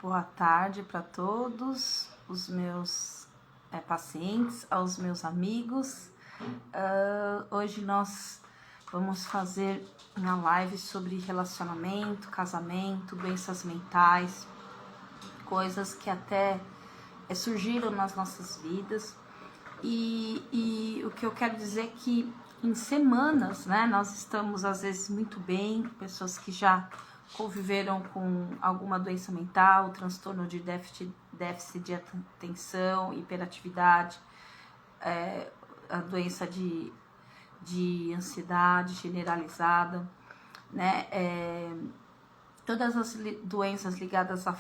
Boa tarde para todos os meus pacientes, aos meus amigos. Hoje nós vamos fazer uma live sobre relacionamento, casamento, doenças mentais, coisas que até surgiram nas nossas vidas. E o que eu quero dizer é que em semanas, né, nós estamos às vezes muito bem, pessoas que já conviveram com alguma doença mental, transtorno de déficit de atenção, hiperatividade, a doença de ansiedade generalizada, né? Todas as doenças ligadas à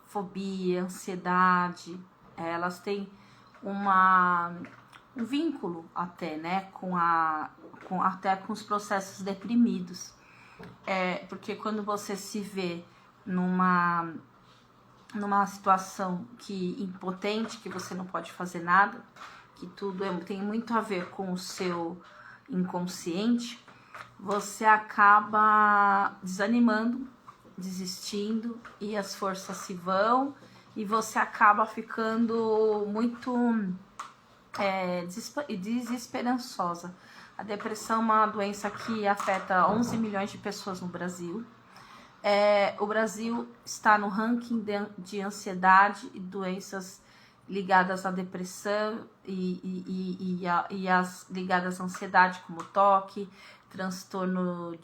fobia, ansiedade, elas têm um vínculo até, né, com os processos deprimidos. Porque quando você se vê numa situação impotente, que você não pode fazer nada, que tudo tem muito a ver com o seu inconsciente, você acaba desanimando, desistindo, e as forças se vão, e você acaba ficando muito desesperançosa. A depressão é uma doença que afeta 11 milhões de pessoas no Brasil. O Brasil está no ranking de ansiedade e doenças ligadas à depressão e as ligadas à ansiedade, como toque, transtorno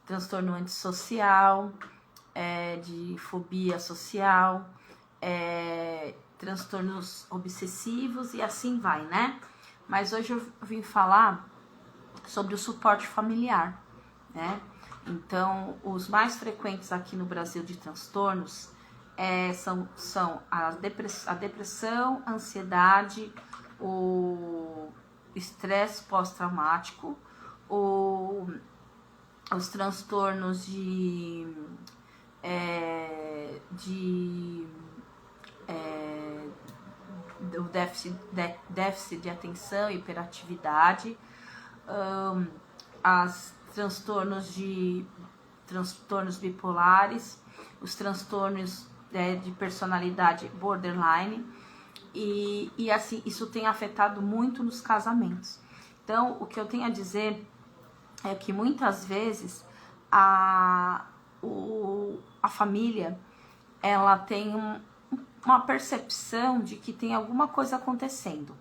transtorno antissocial, de fobia social, transtornos obsessivos e assim vai, né? Mas hoje eu vim falar sobre o suporte familiar, né? Então, os mais frequentes aqui no Brasil de transtornos são a depressão, a ansiedade, o estresse pós-traumático, os transtornos do déficit de atenção, hiperatividade, transtornos bipolares, os transtornos de personalidade borderline, e assim, isso tem afetado muito nos casamentos. Então, o que eu tenho a dizer é que muitas vezes a família, ela tem uma percepção de que tem alguma coisa acontecendo,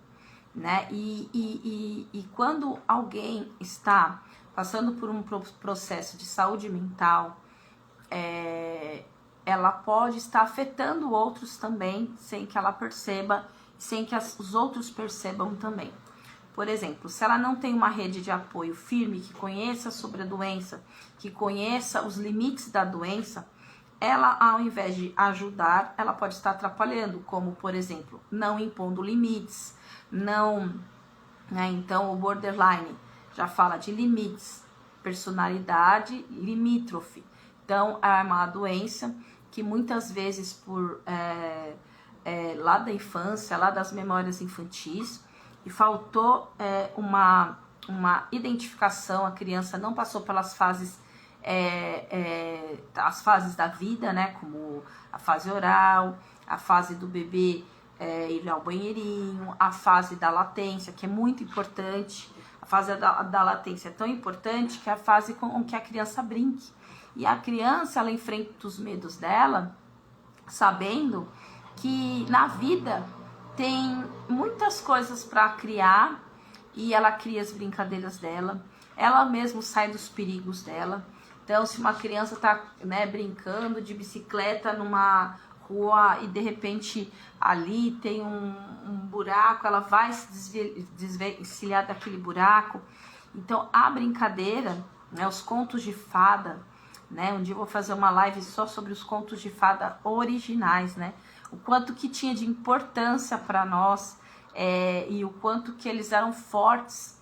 né? E quando alguém está passando por um processo de saúde mental, ela pode estar afetando outros também, sem que ela perceba, sem que os outros percebam também. Por exemplo, se ela não tem uma rede de apoio firme, que conheça sobre a doença, que conheça os limites da doença, ela, ao invés de ajudar, ela pode estar atrapalhando, como, por exemplo, não impondo limites, né? Então, o borderline já fala de limites, personalidade limítrofe. Então, é uma doença que muitas vezes, por lá da infância, lá das memórias infantis, e faltou uma identificação, a criança não passou pelas fases, as fases da vida, né, como a fase oral, a fase do bebê ir ao banheirinho, a fase da latência, que é muito importante. A fase da latência é tão importante que é a fase com que a criança brinque. E a criança, ela enfrenta os medos dela, sabendo que na vida tem muitas coisas para criar, e ela cria as brincadeiras dela, ela mesma sai dos perigos dela. Então, se uma criança está, né, brincando de bicicleta numa rua e de repente ali tem um buraco, ela vai se desvencilhar daquele buraco. Então, a brincadeira, né, os contos de fada, né, um dia eu vou fazer uma live só sobre os contos de fada originais, né, o quanto que tinha de importância para nós, e o quanto que eles eram fortes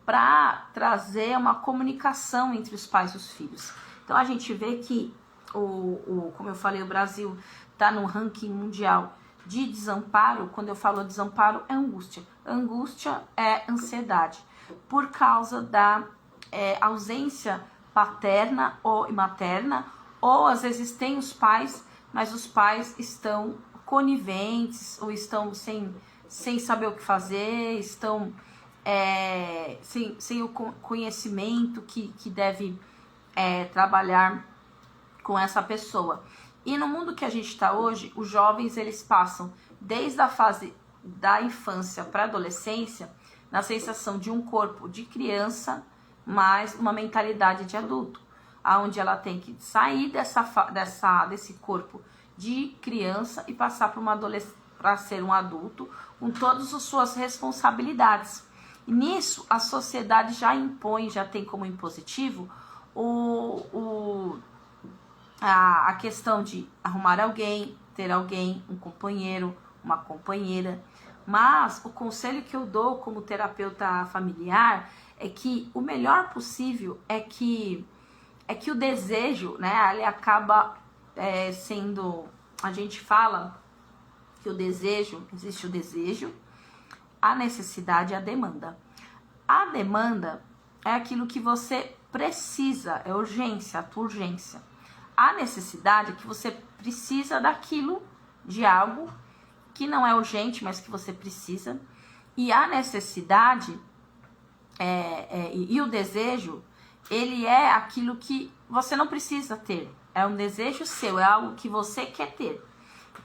para trazer uma comunicação entre os pais e os filhos. Então a gente vê que, como eu falei, o Brasil está no ranking mundial de desamparo. Quando eu falo desamparo, é angústia. Angústia é ansiedade, por causa da ausência paterna ou materna, ou às vezes tem os pais, mas os pais estão coniventes, ou estão sem saber o que fazer, estão sem o conhecimento que deve trabalhar com essa pessoa. E no mundo que a gente está hoje, os jovens eles passam desde a fase da infância para a adolescência na sensação de um corpo de criança, mas uma mentalidade de adulto, onde ela tem que sair desse corpo de criança e passar para ser um adulto com todas as suas responsabilidades. E nisso a sociedade já impõe, já tem como impositivo a questão de arrumar alguém, ter alguém, um companheiro, uma companheira. Mas o conselho que eu dou como terapeuta familiar é que o melhor possível é que o desejo, né, ele acaba sendo, a gente fala que o desejo, existe o desejo, a necessidade e a demanda. A demanda é aquilo que você precisa, é urgência, a tua urgência. A necessidade é que você precisa daquilo, de algo que não é urgente, mas que você precisa. E a necessidade e o desejo, ele é aquilo que você não precisa ter. É um desejo seu, é algo que você quer ter.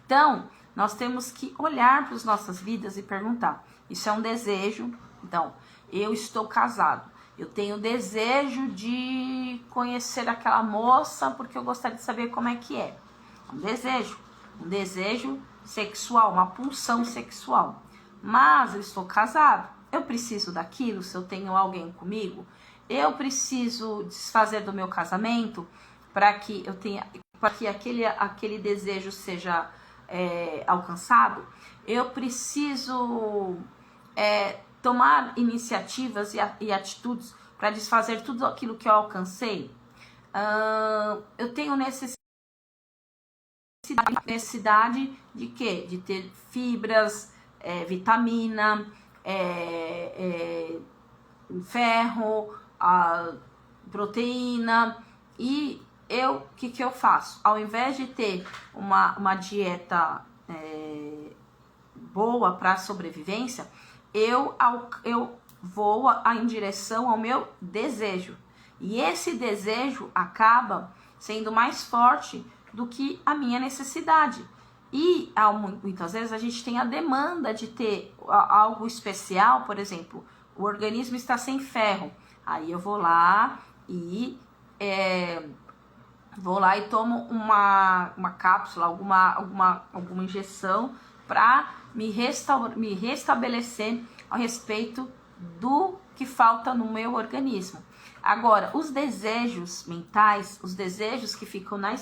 Então, nós temos que olhar para as nossas vidas e perguntar, isso é um desejo? Então, eu estou casado, eu tenho desejo de conhecer aquela moça porque eu gostaria de saber como é que é. Um desejo sexual, uma pulsão sexual. Mas eu estou casado, eu preciso daquilo, se eu tenho alguém comigo, eu preciso desfazer do meu casamento para que aquele desejo seja alcançado. Eu preciso tomar iniciativas e atitudes para desfazer tudo aquilo que eu alcancei. Eu tenho necessidade de quê? De ter fibras, vitamina, ferro, proteína. E o que eu faço? Ao invés de ter uma dieta boa para sobrevivência, eu vou em direção ao meu desejo. E esse desejo acaba sendo mais forte do que a minha necessidade. E muitas vezes a gente tem a demanda de ter algo especial, por exemplo, o organismo está sem ferro. Aí eu vou lá e tomo uma cápsula, alguma injeção para me restabelecer a respeito do que falta no meu organismo. Agora, os desejos mentais, os desejos que ficam na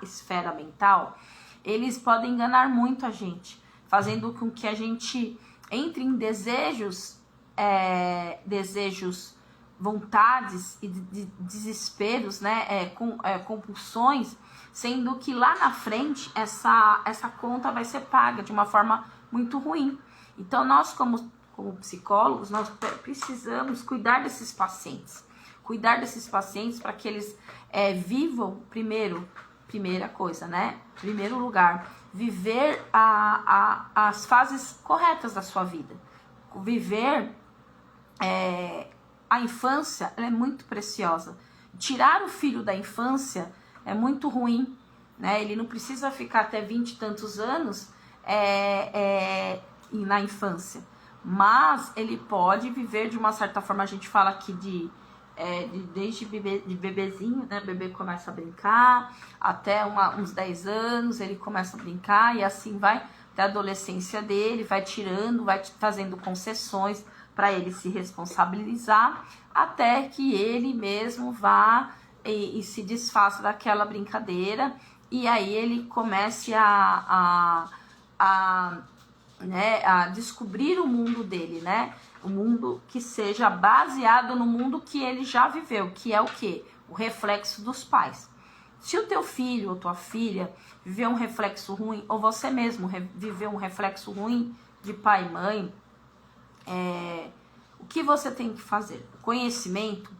esfera mental, eles podem enganar muito a gente, fazendo com que a gente entre em desejos, vontades e desesperos, né, compulsões, sendo que lá na frente essa conta vai ser paga de uma forma muito ruim. Então nós como psicólogos, nós precisamos cuidar desses pacientes para que eles vivam primeira coisa, né? Primeiro lugar, viver as fases corretas da sua vida. Viver a infância, ela é muito preciosa. Tirar o filho da infância é muito ruim, né? Ele não precisa ficar até 20 e tantos anos na infância, mas ele pode viver de uma certa forma. A gente fala aqui desde bebezinho, né? O bebê começa a brincar até uns 10 anos, ele começa a brincar e assim vai até a adolescência dele, vai tirando, vai fazendo concessões para ele se responsabilizar, até que ele mesmo vá e se desfaça daquela brincadeira, e aí ele comece a descobrir o mundo dele, né? O mundo que seja baseado no mundo que ele já viveu, que é o quê? O reflexo dos pais. Se o teu filho ou tua filha viveu um reflexo ruim, ou você mesmo viveu um reflexo ruim de pai e mãe, o que você tem que fazer? O conhecimento,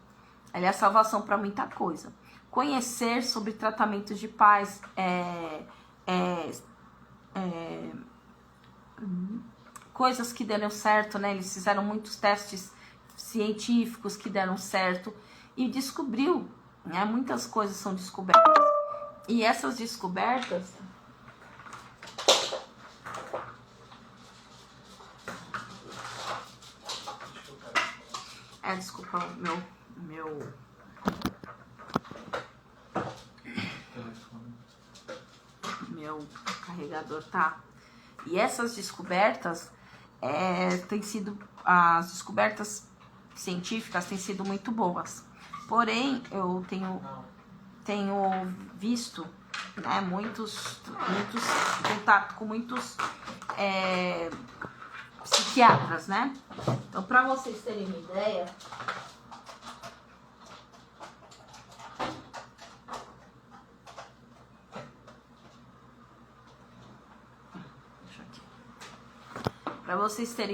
ele é a salvação para muita coisa. conhecer sobre tratamentos de paz, coisas que deram certo, né? Eles fizeram muitos testes científicos que deram certo e descobriu, né? Muitas coisas são descobertas. E essas descobertas desculpa, meu carregador tá. E essas descobertas as descobertas científicas têm sido muito boas. Porém, eu tenho visto, né, muitos contato com muitos psiquiatras, né? Então, para vocês terem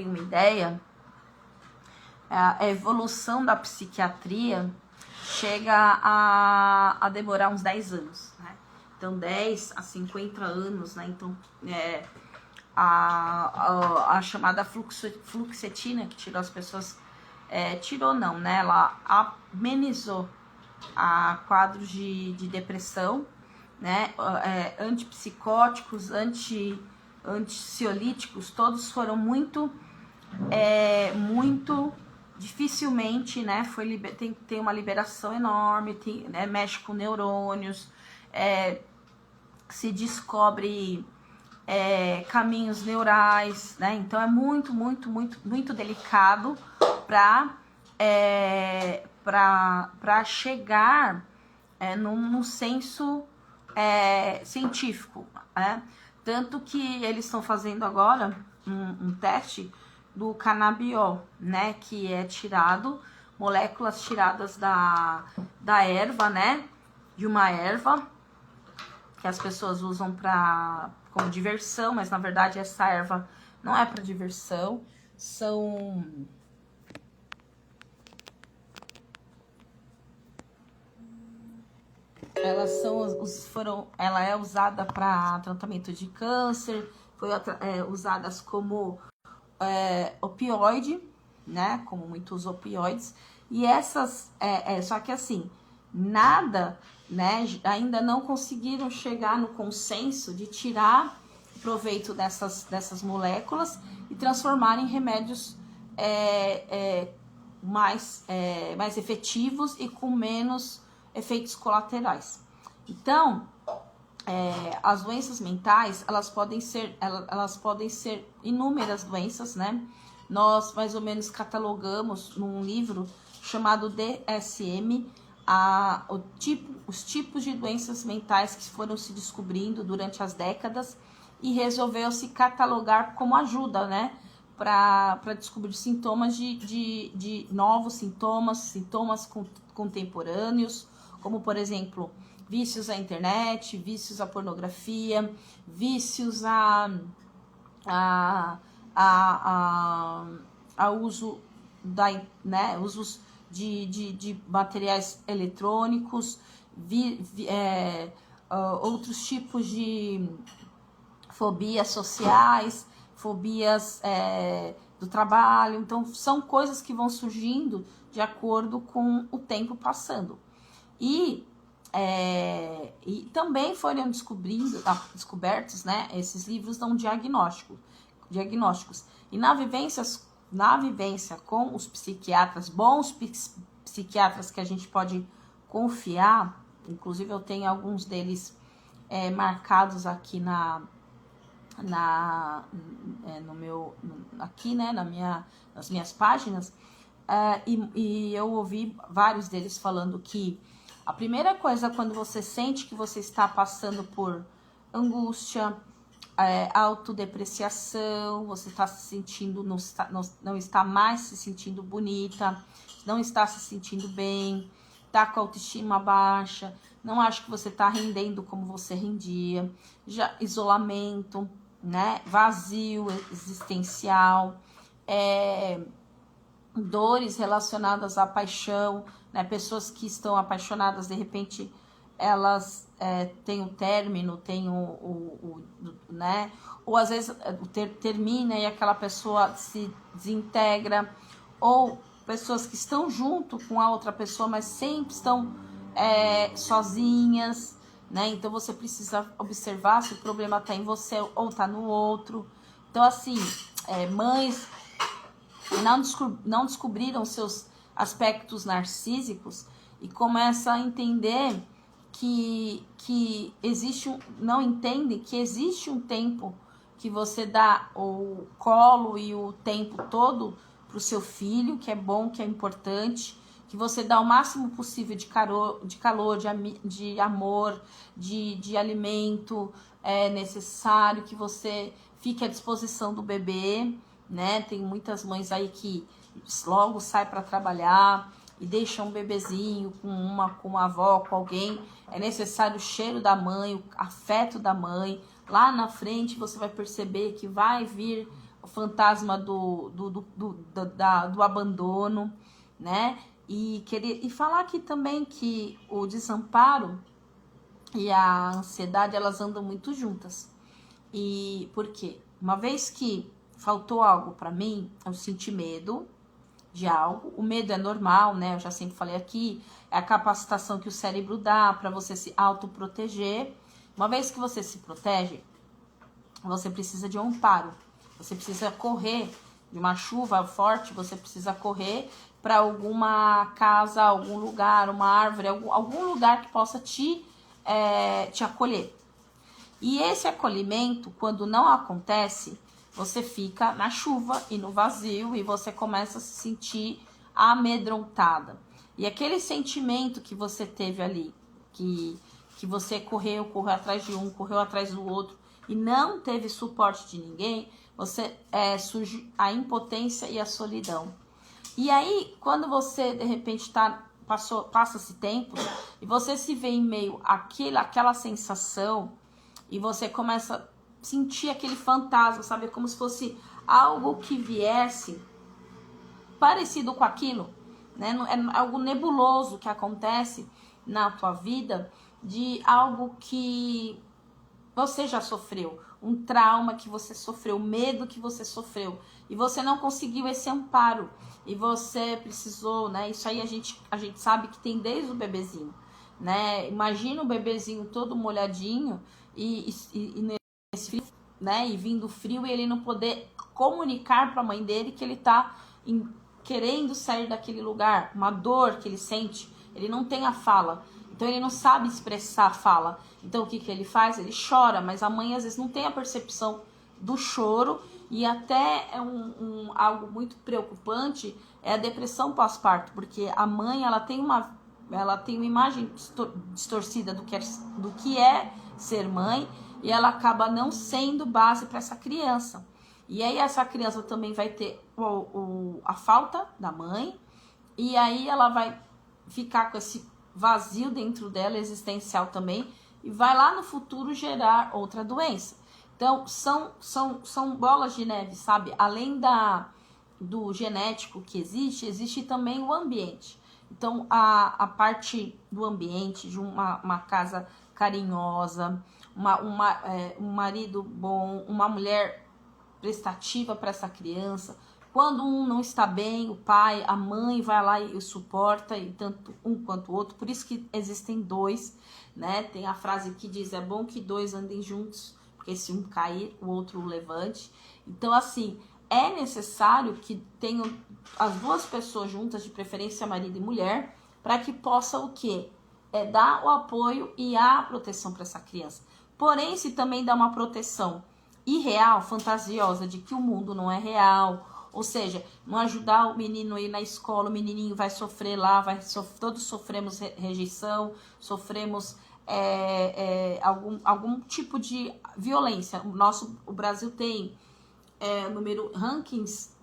uma ideia, a evolução da psiquiatria chega a demorar uns 10 anos, né? Então, 10 a 50 anos, né? Então, a chamada fluoxetina, que tirou as pessoas, tirou não, né? Ela amenizou quadros de depressão, né? Antipsicóticos, ansiolíticos, todos foram muito dificilmente, né? Tem uma liberação enorme, né? Mexe com neurônios, se descobre caminhos neurais, né? Então é muito delicado para chegar num senso científico, né? Tanto que eles estão fazendo agora um teste do canabiol, né? Que é moléculas tiradas da erva, né? De uma erva que as pessoas usam como diversão, mas na verdade essa erva não é para diversão, ela é usada para tratamento de câncer, foi usadas como opioide, né? Como muitos opioides, e essas, só que assim, nada, né? Ainda não conseguiram chegar no consenso de tirar proveito dessas moléculas e transformar em remédios mais efetivos e com menos efeitos colaterais. Então, as doenças mentais, elas podem ser inúmeras doenças, né? Nós mais ou menos catalogamos num livro chamado DSM os tipos de doenças mentais que foram se descobrindo durante as décadas e resolveu-se catalogar como ajuda, né? Para descobrir sintomas de novos sintomas contemporâneos, como, por exemplo, vícios à internet, vícios à pornografia, vícios a uso usos de materiais eletrônicos, outros tipos de fobias sociais, fobias do trabalho. Então, são coisas que vão surgindo de acordo com o tempo passando. E também foram descobertos, né? Esses livros dão diagnósticos. E na vivência com os psiquiatras, bons psiquiatras que a gente pode confiar, inclusive eu tenho alguns deles marcados aqui aqui, né, nas minhas páginas, e eu ouvi vários deles falando que a primeira coisa, quando você sente que você está passando por angústia, autodepreciação, você está se sentindo, não está mais se sentindo bonita, não está se sentindo bem, está com a autoestima baixa, não acha que você está rendendo como você rendia, já isolamento, né, vazio existencial, dores relacionadas à paixão, né, pessoas que estão apaixonadas de repente elas têm o término, tem né? Ou às vezes termina e aquela pessoa se desintegra, ou pessoas que estão junto com a outra pessoa, mas sempre estão sozinhas, né? Então você precisa observar se o problema está em você ou está no outro. Então, assim, mães não descobriram seus aspectos narcísicos e começam a entender que existe não entende que existe um tempo que você dá o colo e o tempo todo para o seu filho, que é bom, que é importante, que você dá o máximo possível de calor, de amor, de alimento necessário, que você fique à disposição do bebê, né? Tem muitas mães aí que logo saem para trabalhar e deixam um bebezinho com uma avó, com alguém. É necessário o cheiro da mãe, o afeto da mãe. Lá na frente você vai perceber que vai vir o fantasma do abandono, né? E falar aqui também que o desamparo e a ansiedade, elas andam muito juntas. E por quê? Uma vez que faltou algo para mim, eu senti medo de algo. O medo é normal, né? Eu já sempre falei aqui, é a capacitação que o cérebro dá para você se autoproteger. Uma vez que você se protege, você precisa de um amparo. Você precisa correr de uma chuva forte, você precisa correr para alguma casa, algum lugar, uma árvore, algum lugar que possa te acolher. E esse acolhimento, quando não acontece, você fica na chuva e no vazio e você começa a se sentir amedrontada. E aquele sentimento que você teve ali, que você correu atrás de um, correu atrás do outro e não teve suporte de ninguém, você surge a impotência e a solidão. E aí, quando você, de repente, passa esse tempo e você se vê em meio àquela sensação e você começa a sentir aquele fantasma, sabe? Como se fosse algo que viesse parecido com aquilo, né? É algo nebuloso que acontece na tua vida, de algo que você já sofreu, um trauma que você sofreu, medo que você sofreu, e você não conseguiu esse amparo, e você precisou, né? Isso aí a gente sabe que tem desde o bebezinho, né? Imagina o bebezinho todo molhadinho e nesse frio, né? E vindo frio, e ele não poder comunicar para a mãe dele que ele tá querendo sair daquele lugar, uma dor que ele sente, ele não tem a fala. Então ele não sabe expressar a fala. Então o que ele faz? Ele chora, mas a mãe às vezes não tem a percepção do choro. E até algo muito preocupante é a depressão pós-parto, porque a mãe ela tem uma imagem distorcida do que é ser mãe, e ela acaba não sendo base para essa criança. E aí essa criança também vai ter a falta da mãe, e aí ela vai ficar com esse vazio dentro dela, existencial também, e vai lá no futuro gerar outra doença. Então, são bolas de neve, sabe? Além do genético que existe também o ambiente. Então, a parte do ambiente, de uma casa carinhosa, um marido bom, uma mulher prestativa para essa criança. Quando um não está bem, o pai, a mãe vai lá e o suporta, e tanto um quanto o outro. Por isso que existem dois, né? Tem a frase que diz, é bom que dois andem juntos, porque se um cair, o outro o levante. Então, assim, é necessário que tenham as duas pessoas juntas, de preferência marido e mulher, para que possa o quê? Dar o apoio e a proteção para essa criança. Porém, se também dá uma proteção irreal, fantasiosa, de que o mundo não é real, ou seja, não ajudar o menino a ir na escola, o menininho vai sofrer lá, todos sofremos rejeição, sofremos algum tipo de violência. O Brasil tem rankings,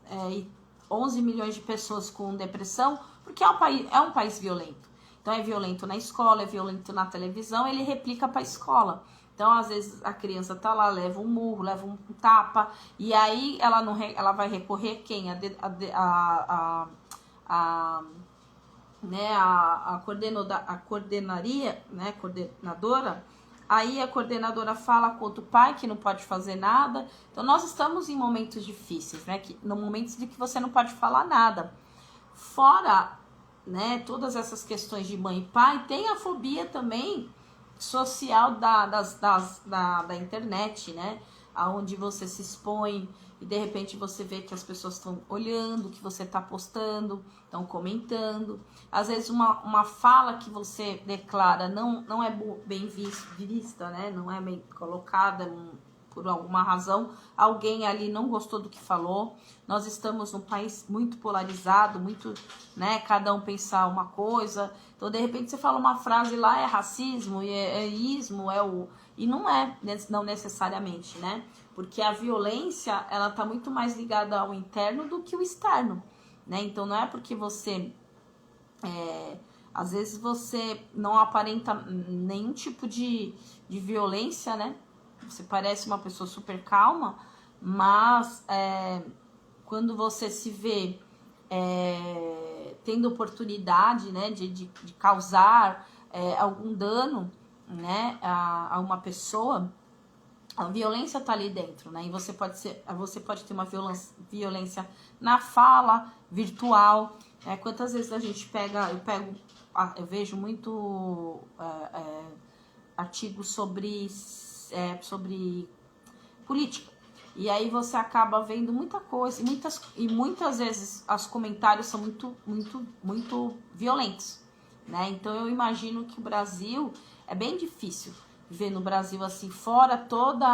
11 milhões de pessoas com depressão, porque é um país violento. Então é violento na escola, é violento na televisão, ele replica para a escola. Então, às vezes, a criança tá lá, leva um murro, leva um tapa, e aí ela vai recorrer a quem? né, a coordenaria, né, coordenadora, aí a coordenadora fala contra o pai que não pode fazer nada. Então nós estamos em momentos difíceis, né, no momentos de que você não pode falar nada. Fora, né, todas essas questões de mãe e pai, tem a fobia também social da internet, né, aonde você se expõe e de repente você vê que as pessoas estão olhando o que você está postando, estão comentando. Às vezes uma fala que você declara não é bem vista, né? Não é bem colocada por alguma razão. Alguém ali não gostou do que falou. Nós estamos num país muito polarizado, muito, né? Cada um pensar uma coisa. Então, de repente, você fala uma frase lá, é racismo, é ismo, e não necessariamente, né? Porque a violência, ela tá muito mais ligada ao interno do que o externo, né? Então, não é porque você... às vezes você não aparenta nenhum tipo de violência, né? Você parece uma pessoa super calma, mas quando você se vê tendo oportunidade, né, de causar algum dano, né, a uma pessoa, a violência tá ali dentro, né? E você pode ter uma violência na fala, virtual. Quantas vezes a gente eu vejo muito artigos sobre política. E aí você acaba vendo muita coisa e muitas vezes os comentários são muito violentos, né? Então eu imagino que o Brasil é bem difícil viver no Brasil assim, fora toda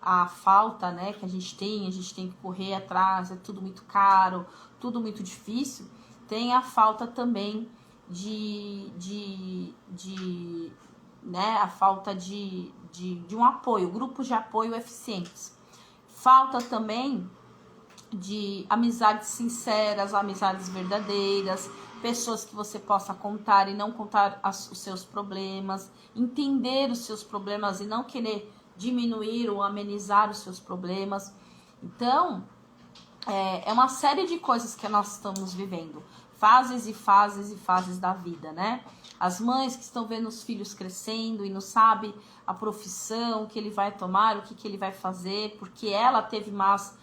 a falta, né, que a gente tem que correr atrás, é tudo muito caro, tudo muito difícil. Tem a falta também né, a falta de um apoio, grupos de apoio eficientes. Falta também de amizades sinceras, amizades verdadeiras, pessoas que você possa contar e não contar os seus problemas, entender os seus problemas e não querer diminuir ou amenizar os seus problemas. Então, é uma série de coisas que nós estamos vivendo, fases e fases e fases da vida, né? As mães que estão vendo os filhos crescendo e não sabem a profissão que ele vai tomar, o que ele vai fazer, porque ela teve más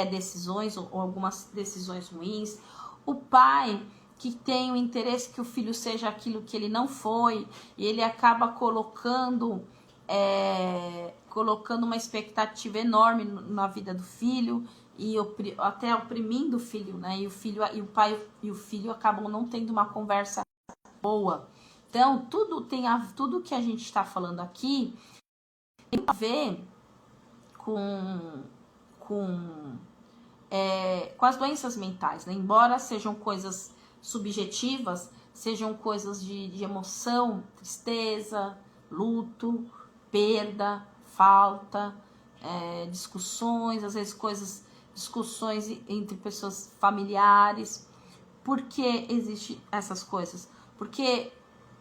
decisões ou algumas decisões ruins. O pai que tem o interesse que o filho seja aquilo que ele não foi, e ele acaba colocando uma expectativa enorme na vida do filho, e até oprimindo o filho, né? E o pai e o filho acabam não tendo uma conversa boa. Então, tudo que a gente está falando aqui tem a ver com as doenças mentais, né? Embora sejam coisas subjetivas, sejam coisas de emoção, tristeza, luto, perda, falta, discussões, às vezes discussões entre pessoas familiares. Por que existem essas coisas? Porque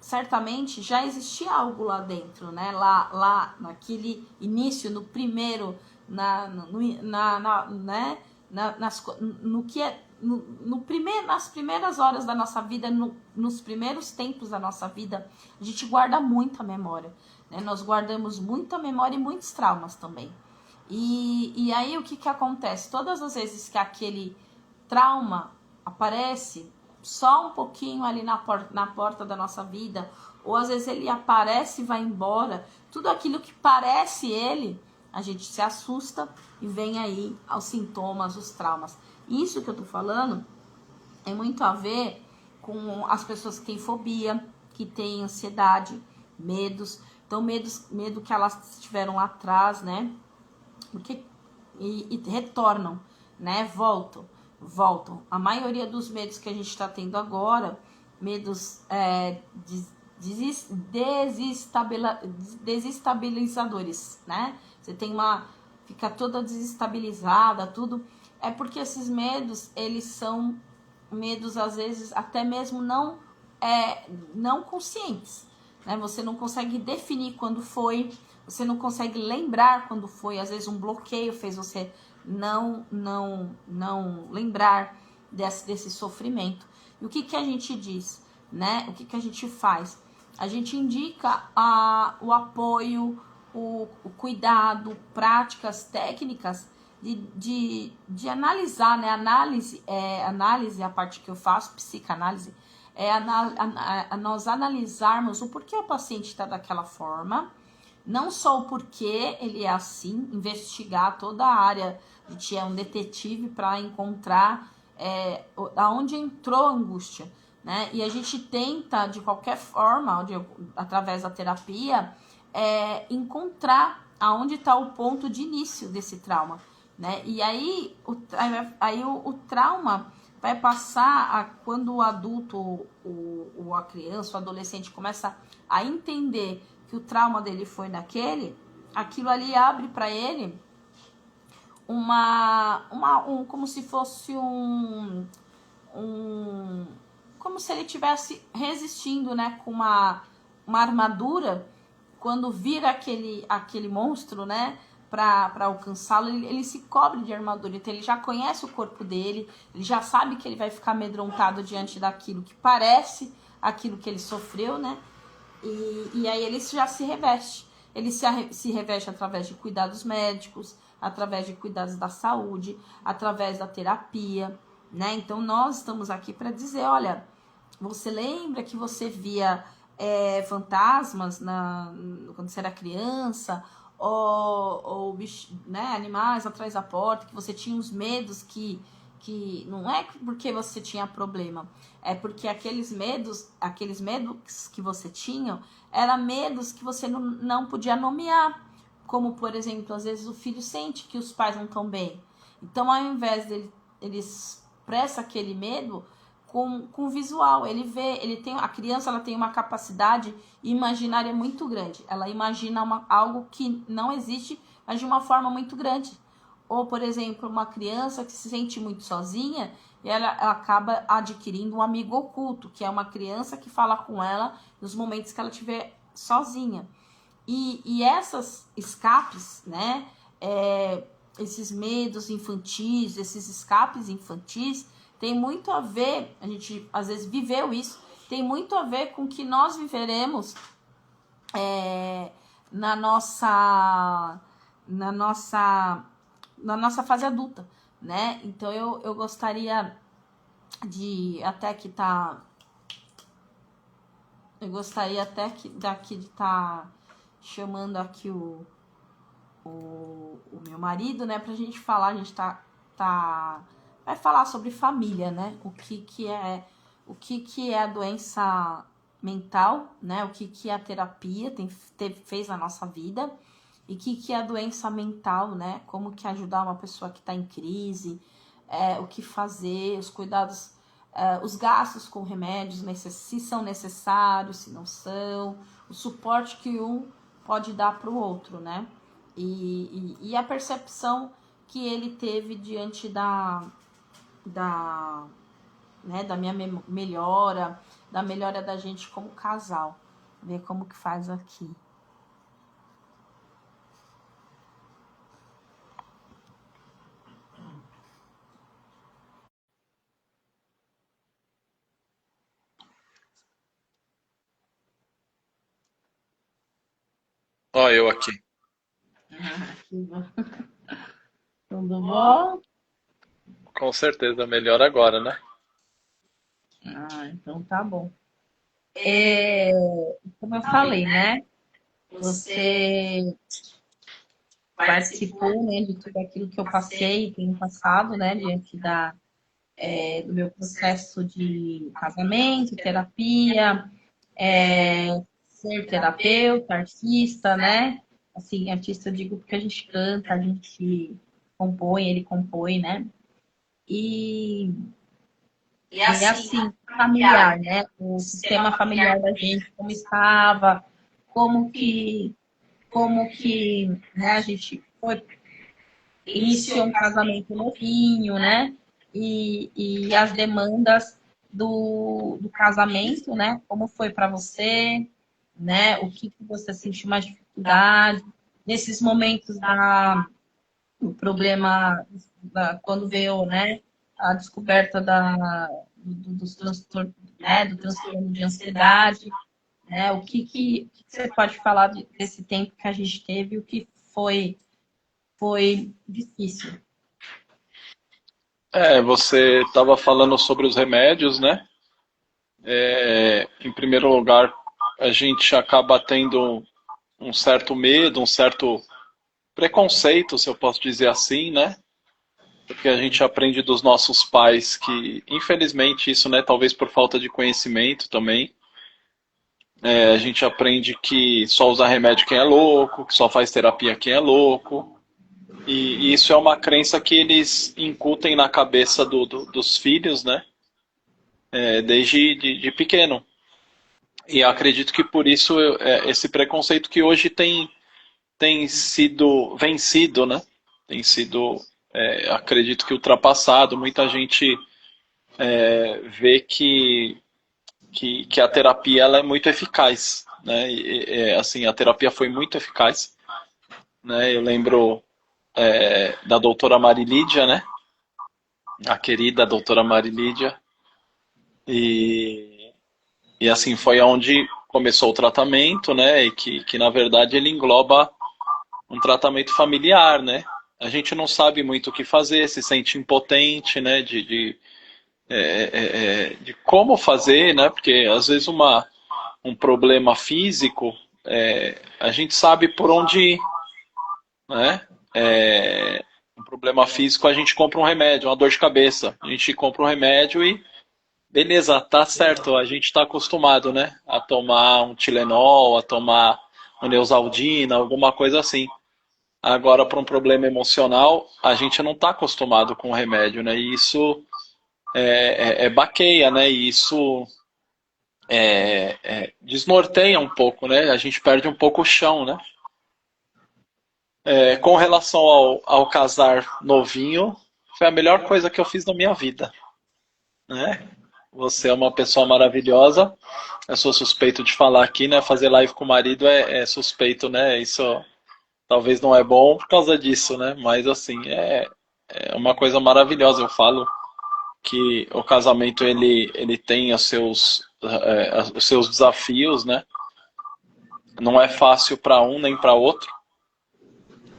certamente já existia algo lá dentro, né? Lá naquele início, no primeiro, nas primeiras horas da nossa vida, nos primeiros tempos da nossa vida, a gente guarda muita memória, né? Nós guardamos muita memória e muitos traumas também. E aí o que acontece? Todas as vezes que aquele trauma aparece só um pouquinho ali na porta da nossa vida, ou às vezes ele aparece e vai embora, tudo aquilo que parece ele, a gente se assusta e vem aí aos sintomas, os traumas. Isso que eu tô falando é muito a ver com as pessoas que têm fobia, que têm ansiedade, medos. Então, medo que elas tiveram lá atrás, né? E retornam, né? Voltam. A maioria dos medos que a gente está tendo agora, medos desestabilizadores, né? Você tem fica toda desestabilizada, tudo. É porque esses medos, eles são medos, às vezes, até mesmo não conscientes, né? Você não consegue definir quando foi, você não consegue lembrar quando foi. Às vezes um bloqueio fez você não lembrar desse sofrimento. E o que que a gente diz, né? O que que a gente faz? A gente indica o apoio, o cuidado, práticas, técnicas de analisar, né? Análise, a parte que eu faço, psicanálise, nós analisarmos o porquê o paciente está daquela forma, não só o porquê ele é assim, investigar toda a área, a gente é um detetive para encontrar aonde entrou a angústia, né? E a gente tenta, de qualquer forma, através da terapia, encontrar aonde está o ponto de início desse trauma, né? E aí o trauma vai passar quando o adulto, a criança, o adolescente começa a entender que o trauma dele foi aquilo ali abre para ele como se fosse como se ele estivesse resistindo, né, com uma armadura. Quando vira aquele monstro, né, para alcançá-lo, ele se cobre de armadura. Então ele já conhece o corpo dele, ele já sabe que ele vai ficar amedrontado diante daquilo que parece aquilo que ele sofreu, né? E aí ele já se reveste. Ele se reveste através de cuidados médicos, através de cuidados da saúde, através da terapia, né? Então nós estamos aqui para dizer, olha, você lembra que você via fantasmas quando você era criança, ou né, animais atrás da porta, que você tinha uns medos que não é porque você tinha problema, é porque aqueles medos que você tinha, eram medos que você não podia nomear, como, por exemplo, às vezes o filho sente que os pais não estão bem. Então, ao invés dele expressa aquele medo com visual, a criança ela tem uma capacidade imaginária muito grande. Ela imagina algo que não existe, mas de uma forma muito grande. Ou, por exemplo, uma criança que se sente muito sozinha, e ela acaba adquirindo um amigo oculto, que é uma criança que fala com ela nos momentos que ela estiver sozinha. E essas escapes, né, esses medos infantis, esses escapes infantis, tem muito a ver, a gente às vezes viveu isso, tem muito a ver com o que nós viveremos na nossa fase adulta, né? Então eu gostaria daqui de estar chamando aqui o meu marido, né, pra gente falar, a gente vai falar sobre família, né? O que é a doença mental, né? O que a terapia fez na nossa vida, e o que é a doença mental, né? Como que ajudar uma pessoa que está em crise, o que fazer, os cuidados, os gastos com remédios, se são necessários, se não são, o suporte que um pode dar para o outro, né? E a percepção que ele teve diante da minha melhora, da melhora da gente como casal. Ver como que faz aqui. Ó, eu aqui. Tudo bom? Com certeza, melhor agora, né? Então tá bom. Como eu falei, né? Você participou, né, de tudo aquilo que eu passei, tenho passado, né, diante do meu processo de casamento, terapia, ser terapeuta, artista, né? Assim, artista eu digo porque a gente canta, a gente compõe, ele compõe, né? E assim, familiar, né? O sistema familiar da gente, como estava, como que, né, a gente iniciou um casamento novinho, né? E as demandas do casamento, né? Como foi para você, né? O que você sentiu mais dificuldade nesses momentos o problema quando veio, né? A descoberta dos transtornos, né, do transtorno de ansiedade, né? O que você pode falar desse tempo que a gente teve, o que foi difícil? Você estava falando sobre os remédios, né? Em primeiro lugar, a gente acaba tendo um certo medo, um certo preconceito, se eu posso dizer assim, né? Porque a gente aprende dos nossos pais que, infelizmente, isso, né, talvez por falta de conhecimento também, a gente aprende que só usa remédio quem é louco, que só faz terapia quem é louco. E isso é uma crença que eles incutem na cabeça dos filhos, né? Desde de pequeno. E eu acredito que por isso esse preconceito que hoje tem sido vencido, né? Tem sido, acredito que ultrapassado. Muita gente vê que a terapia ela é muito eficaz, né? Assim, a terapia foi muito eficaz, né? Eu lembro da doutora Marilídia, né? A querida doutora Marilídia. E, e assim, foi onde começou o tratamento, né? E que na verdade ele engloba um tratamento familiar, né? A gente não sabe muito o que fazer, se sente impotente, né? De como fazer, né? Porque às vezes um problema físico, a gente sabe por onde ir, né? Um problema físico, a gente compra um remédio, uma dor de cabeça. A gente compra um remédio e beleza, tá certo. A gente está acostumado, né? A tomar um Tilenol, a tomar um Neosaldina, alguma coisa assim. Agora, para um problema emocional, a gente não está acostumado com o remédio, né? E isso baqueia, né? E isso desnorteia um pouco, né? A gente perde um pouco o chão, né? Com relação ao casar novinho, foi a melhor coisa que eu fiz na minha vida, né? Você é uma pessoa maravilhosa. Eu sou suspeito de falar aqui, né? Fazer live com o marido é suspeito, né? Isso talvez não é bom por causa disso, né? Mas assim, é uma coisa maravilhosa. Eu falo que o casamento ele tem os seus desafios, né? Não é fácil para um nem para outro,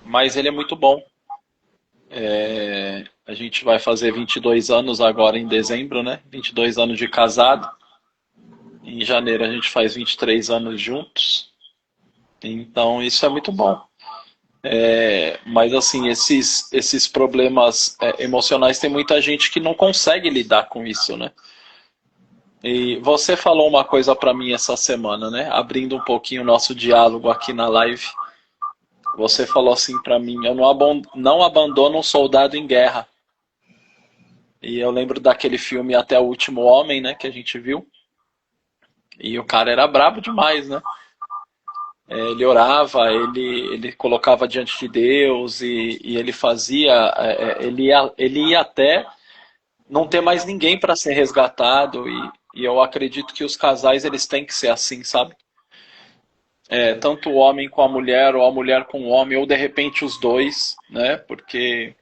mas ele é muito bom. A gente vai fazer 22 anos agora em dezembro, né? 22 anos de casado. Em janeiro a gente faz 23 anos juntos. Então isso é muito bom. Mas assim, esses problemas emocionais tem muita gente que não consegue lidar com isso, né? E você falou uma coisa para mim essa semana, né? Abrindo um pouquinho o nosso diálogo aqui na live. Você falou assim para mim: eu não abandono um soldado em guerra. E eu lembro daquele filme Até o Último Homem, né? Que a gente viu. E o cara era brabo demais, né? Ele orava, ele colocava diante de Deus e ele fazia, ele ia até não ter mais ninguém para ser resgatado e eu acredito que os casais eles têm que ser assim, sabe? Tanto o homem com a mulher ou a mulher com o homem ou de repente os dois, né? Porque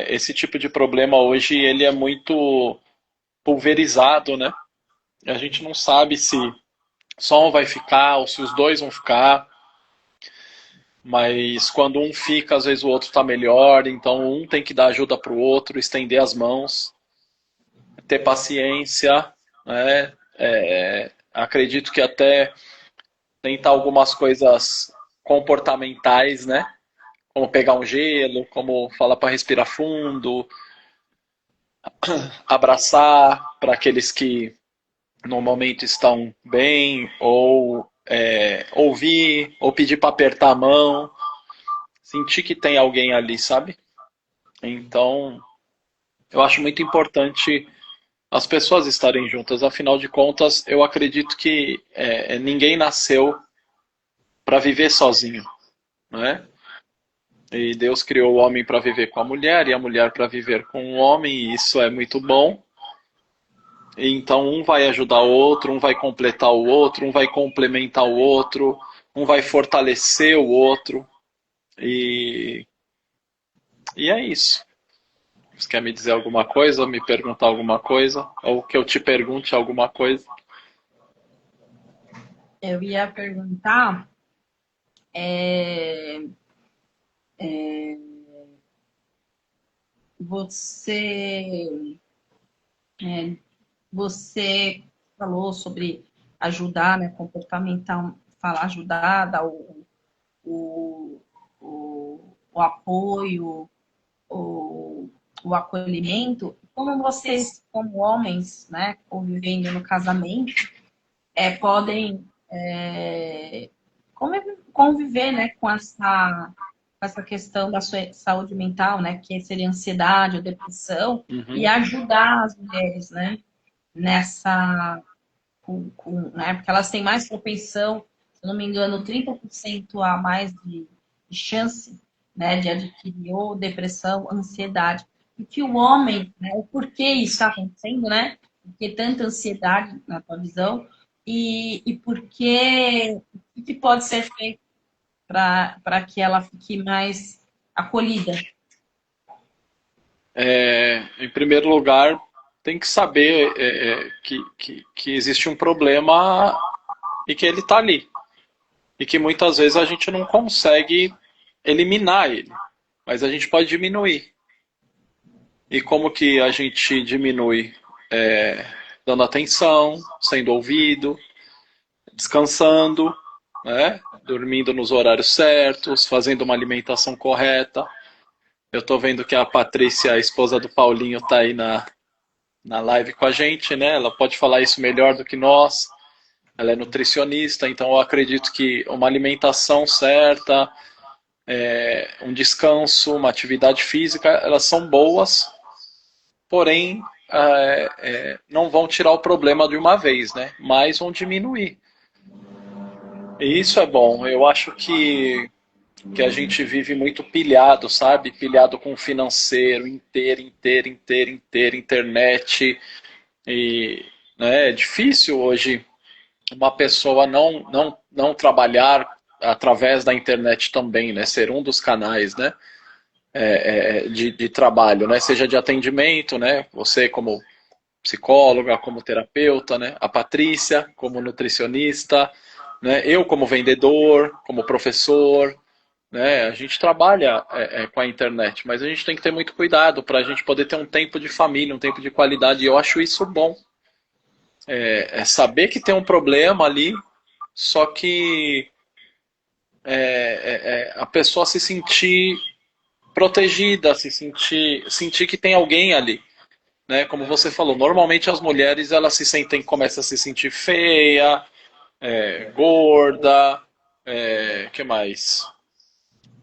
esse tipo de problema hoje ele é muito pulverizado, né? A gente não sabe se só um vai ficar ou se os dois vão ficar. Mas quando um fica, às vezes o outro está melhor, então um tem que dar ajuda para o outro, estender as mãos, ter paciência, né? Acredito que até tentar algumas coisas comportamentais, né? Como pegar um gelo, como falar para respirar fundo, abraçar para aqueles que no momento estão bem, ou ouvir, ou pedir para apertar a mão, sentir que tem alguém ali, sabe? Então, eu acho muito importante as pessoas estarem juntas. Afinal de contas, eu acredito que ninguém nasceu para viver sozinho, né? E Deus criou o homem para viver com a mulher e a mulher para viver com o homem, e isso é muito bom. E então, um vai ajudar o outro, um vai completar o outro, um vai complementar o outro, um vai fortalecer o outro. E é isso. Você quer me dizer alguma coisa, ou me perguntar alguma coisa, ou que eu te pergunte alguma coisa? Eu ia perguntar, é, você, é, você falou sobre ajudar, né, comportamental, falar ajudar, dar o, o apoio, o, o acolhimento. Como vocês, como homens, né, convivendo no casamento, podem conviver, né, com essa questão da sua saúde mental, né, que seria ansiedade ou depressão, e Uhum. ajudar as mulheres, né, nessa, né, porque elas têm mais propensão, se não me engano, 30% a mais de chance, né, de adquirir ou depressão, ansiedade. E que o homem, né, o porquê isso está acontecendo, né, porque tanta ansiedade na tua visão, e porque o que pode ser feito para que ela fique mais acolhida. Em primeiro lugar, tem que saber que existe um problema e que ele está ali. E que muitas vezes a gente não consegue eliminar ele, mas a gente pode diminuir. E como que a gente diminui? Dando atenção, sendo ouvido, descansando, né? Dormindo nos horários certos, fazendo uma alimentação correta. Eu estou vendo que a Patrícia, a esposa do Paulinho, está aí na live com a gente, né? Ela pode falar isso melhor do que nós. Ela é nutricionista, então eu acredito que uma alimentação certa, um descanso, uma atividade física, elas são boas, porém não vão tirar o problema de uma vez, né? Mas vão diminuir. E isso é bom. Eu acho que a gente vive muito pilhado, sabe? Pilhado com o financeiro, inteiro, internet. E né, é difícil hoje uma pessoa não trabalhar através da internet também, né? Ser um dos canais, né? De trabalho, né? Seja de atendimento, né? Você como psicóloga, como terapeuta, né? A Patrícia como nutricionista, né? Eu como vendedor, como professor, né? A gente trabalha com a internet, mas a gente tem que ter muito cuidado para a gente poder ter um tempo de família, um tempo de qualidade. E eu acho isso bom. Saber que tem um problema ali, só que a pessoa se sentir protegida, sentir que tem alguém ali, né? Como você falou, normalmente as mulheres elas começam a se sentir feia, gorda, que mais?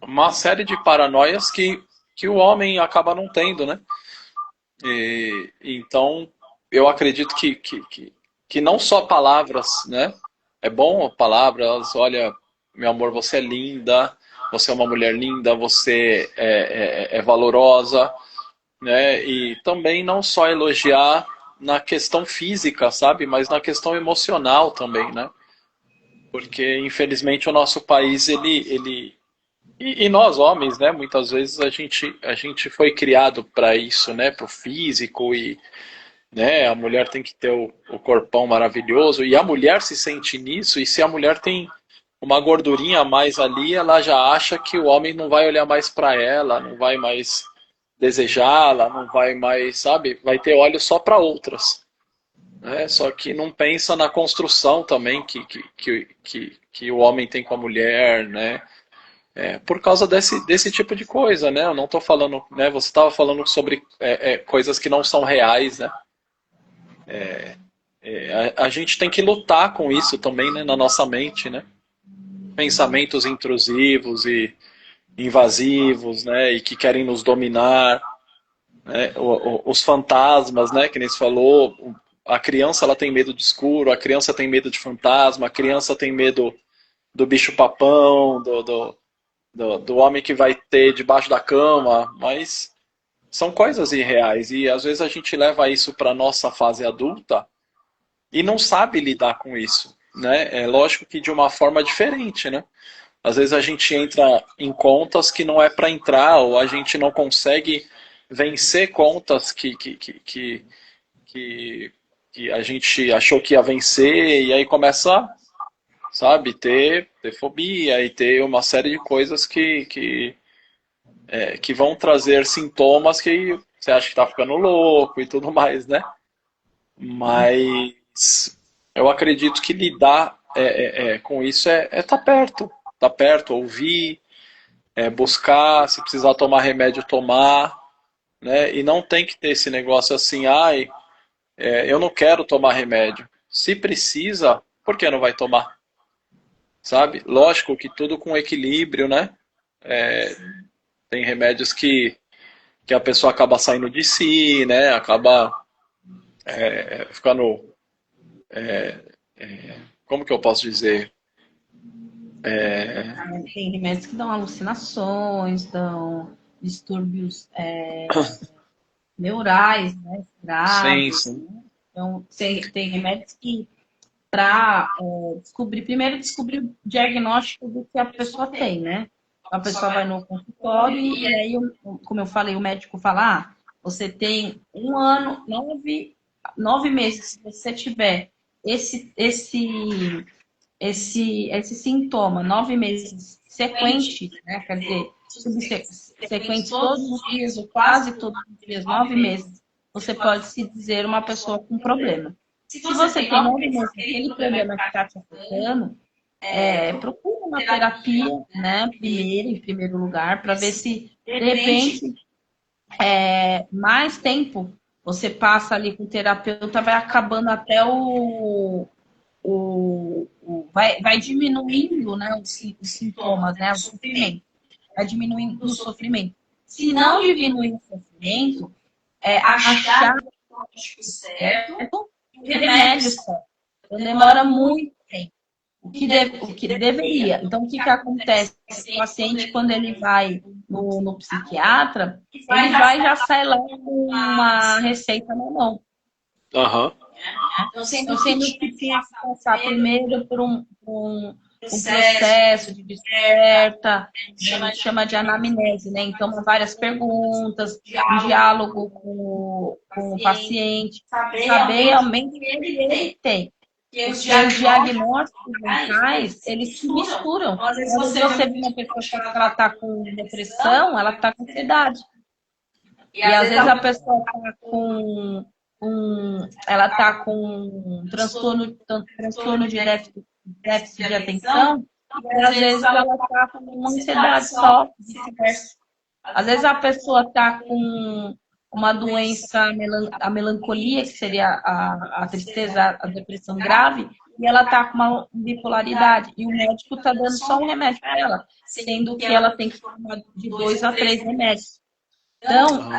Uma série de paranoias que o homem acaba não tendo, né? Então, eu acredito que não só palavras, né? É bom palavras, olha, meu amor, você é linda, você é uma mulher linda, você é valorosa, né? E também não só elogiar na questão física, sabe? Mas na questão emocional também, né? Porque, infelizmente, o nosso país, e nós homens, né? Muitas vezes a gente foi criado para isso, né? Para o físico e né? A mulher tem que ter o corpão maravilhoso e a mulher se sente nisso e se a mulher tem uma gordurinha a mais ali, ela já acha que o homem não vai olhar mais para ela, não vai mais desejá-la, não vai mais, sabe? Vai ter olhos só para outras, né? Só que não pensa na construção também que o homem tem com a mulher, né? Por causa desse tipo de coisa, né? Eu não estou falando, né? Você estava falando sobre coisas que não são reais, né? A gente tem que lutar com isso também, né, na nossa mente, né? Pensamentos intrusivos e invasivos, né, e que querem nos dominar, né? Os fantasmas, né, que nem se falou, a criança ela tem medo de escuro, a criança tem medo de fantasma, a criança tem medo do bicho papão, do homem que vai ter debaixo da cama, mas são coisas irreais e às vezes a gente leva isso para nossa fase adulta e não sabe lidar com isso, né? É lógico que de uma forma diferente, né? Às vezes a gente entra em contas que não é para entrar ou a gente não consegue vencer contas que a gente achou que ia vencer, e aí começa, sabe, ter fobia e ter uma série de coisas que vão trazer sintomas que você acha que tá ficando louco e tudo mais, né? Mas eu acredito que lidar com isso tá perto, ouvir, buscar, se precisar tomar remédio, tomar, né? E não tem que ter esse negócio assim, ai, eu não quero tomar remédio. Se precisa, por que não vai tomar? Sabe? Lógico que tudo com equilíbrio, né? Tem remédios que a pessoa acaba saindo de si, né? Acaba ficando. Como que eu posso dizer? Tem remédios que dão alucinações, dão distúrbios neurais, né, Sim, graves. sim. Né? Então, tem remédios que, para descobrir o diagnóstico do que a pessoa tem, né? A pessoa vai no consultório e aí, como eu falei, o médico fala, você tem 1 ano, 9 meses, se você tiver esse sintoma, 9 meses sequentes, né? Quer dizer, sequentes todos os dias, ou quase todos os dias, 9 meses, você pode se dizer uma pessoa com problema. Se você tem 9 meses, aquele problema que está te afetando, procura uma terapia, né? Em primeiro lugar, para ver se, de repente, mais tempo você passa ali com o terapeuta, vai acabando até vai diminuindo, né, os sintomas, né, o sofrimento. Vai diminuindo o sofrimento. Se não diminuir o sofrimento, achar o diagnóstico certo e o remédio certo. Então, demora muito tempo. O que deveria. Então, o que acontece? O paciente, quando ele vai no psiquiatra, ele vai e já sai lá com uma receita na mão. Aham. Então, sendo que tinha que passar primeiro por um processo de desperta, a gente chama de anamnese, né? Então, várias perguntas, um diálogo com o paciente, saber realmente o que ele tem. Porque os diagnósticos mentais, eles se misturam. Às vezes você vê uma pessoa que ela está com depressão, ela está com ansiedade. E às vezes a pessoa está ela está com transtorno de déficit de atenção, e às vezes ela está com uma ansiedade só, vice-versa. Às vezes a pessoa está com uma doença, a melancolia, que seria a tristeza, a depressão grave, e ela está com uma bipolaridade. E o médico está dando só um remédio para ela, sendo que ela tem que tomar de 2 a 3 remédios. Então,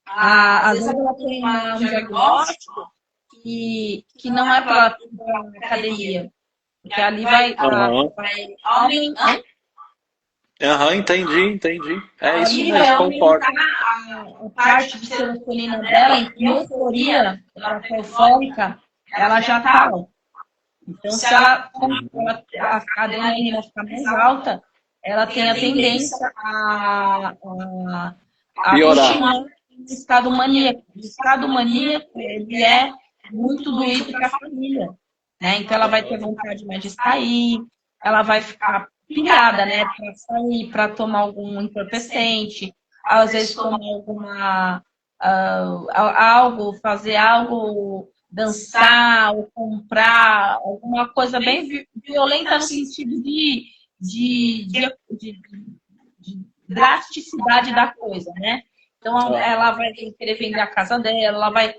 às vezes ela tem um diagnóstico que não é para a academia, porque ali vai aumentar. Entendi. É isso Ali mesmo, vai concordo. aumentar a parte de serotonina dela, em euforia, ela está eufórica, ela já está alta. Então, se a adrenalina ficar mais alta, ela tem a tendência a Piorar. continuar no estado maníaco. O estado maníaco, ele é muito doído para a família, né? Então, ela vai ter vontade mais de sair, ela vai ficar pilhada, né? Para sair, para tomar algum entorpecente, às vezes tomar fazer algo, dançar ou comprar alguma coisa bem violenta no sentido de drasticidade da coisa, né? Então, ela vai querer vender a casa dela, ela vai...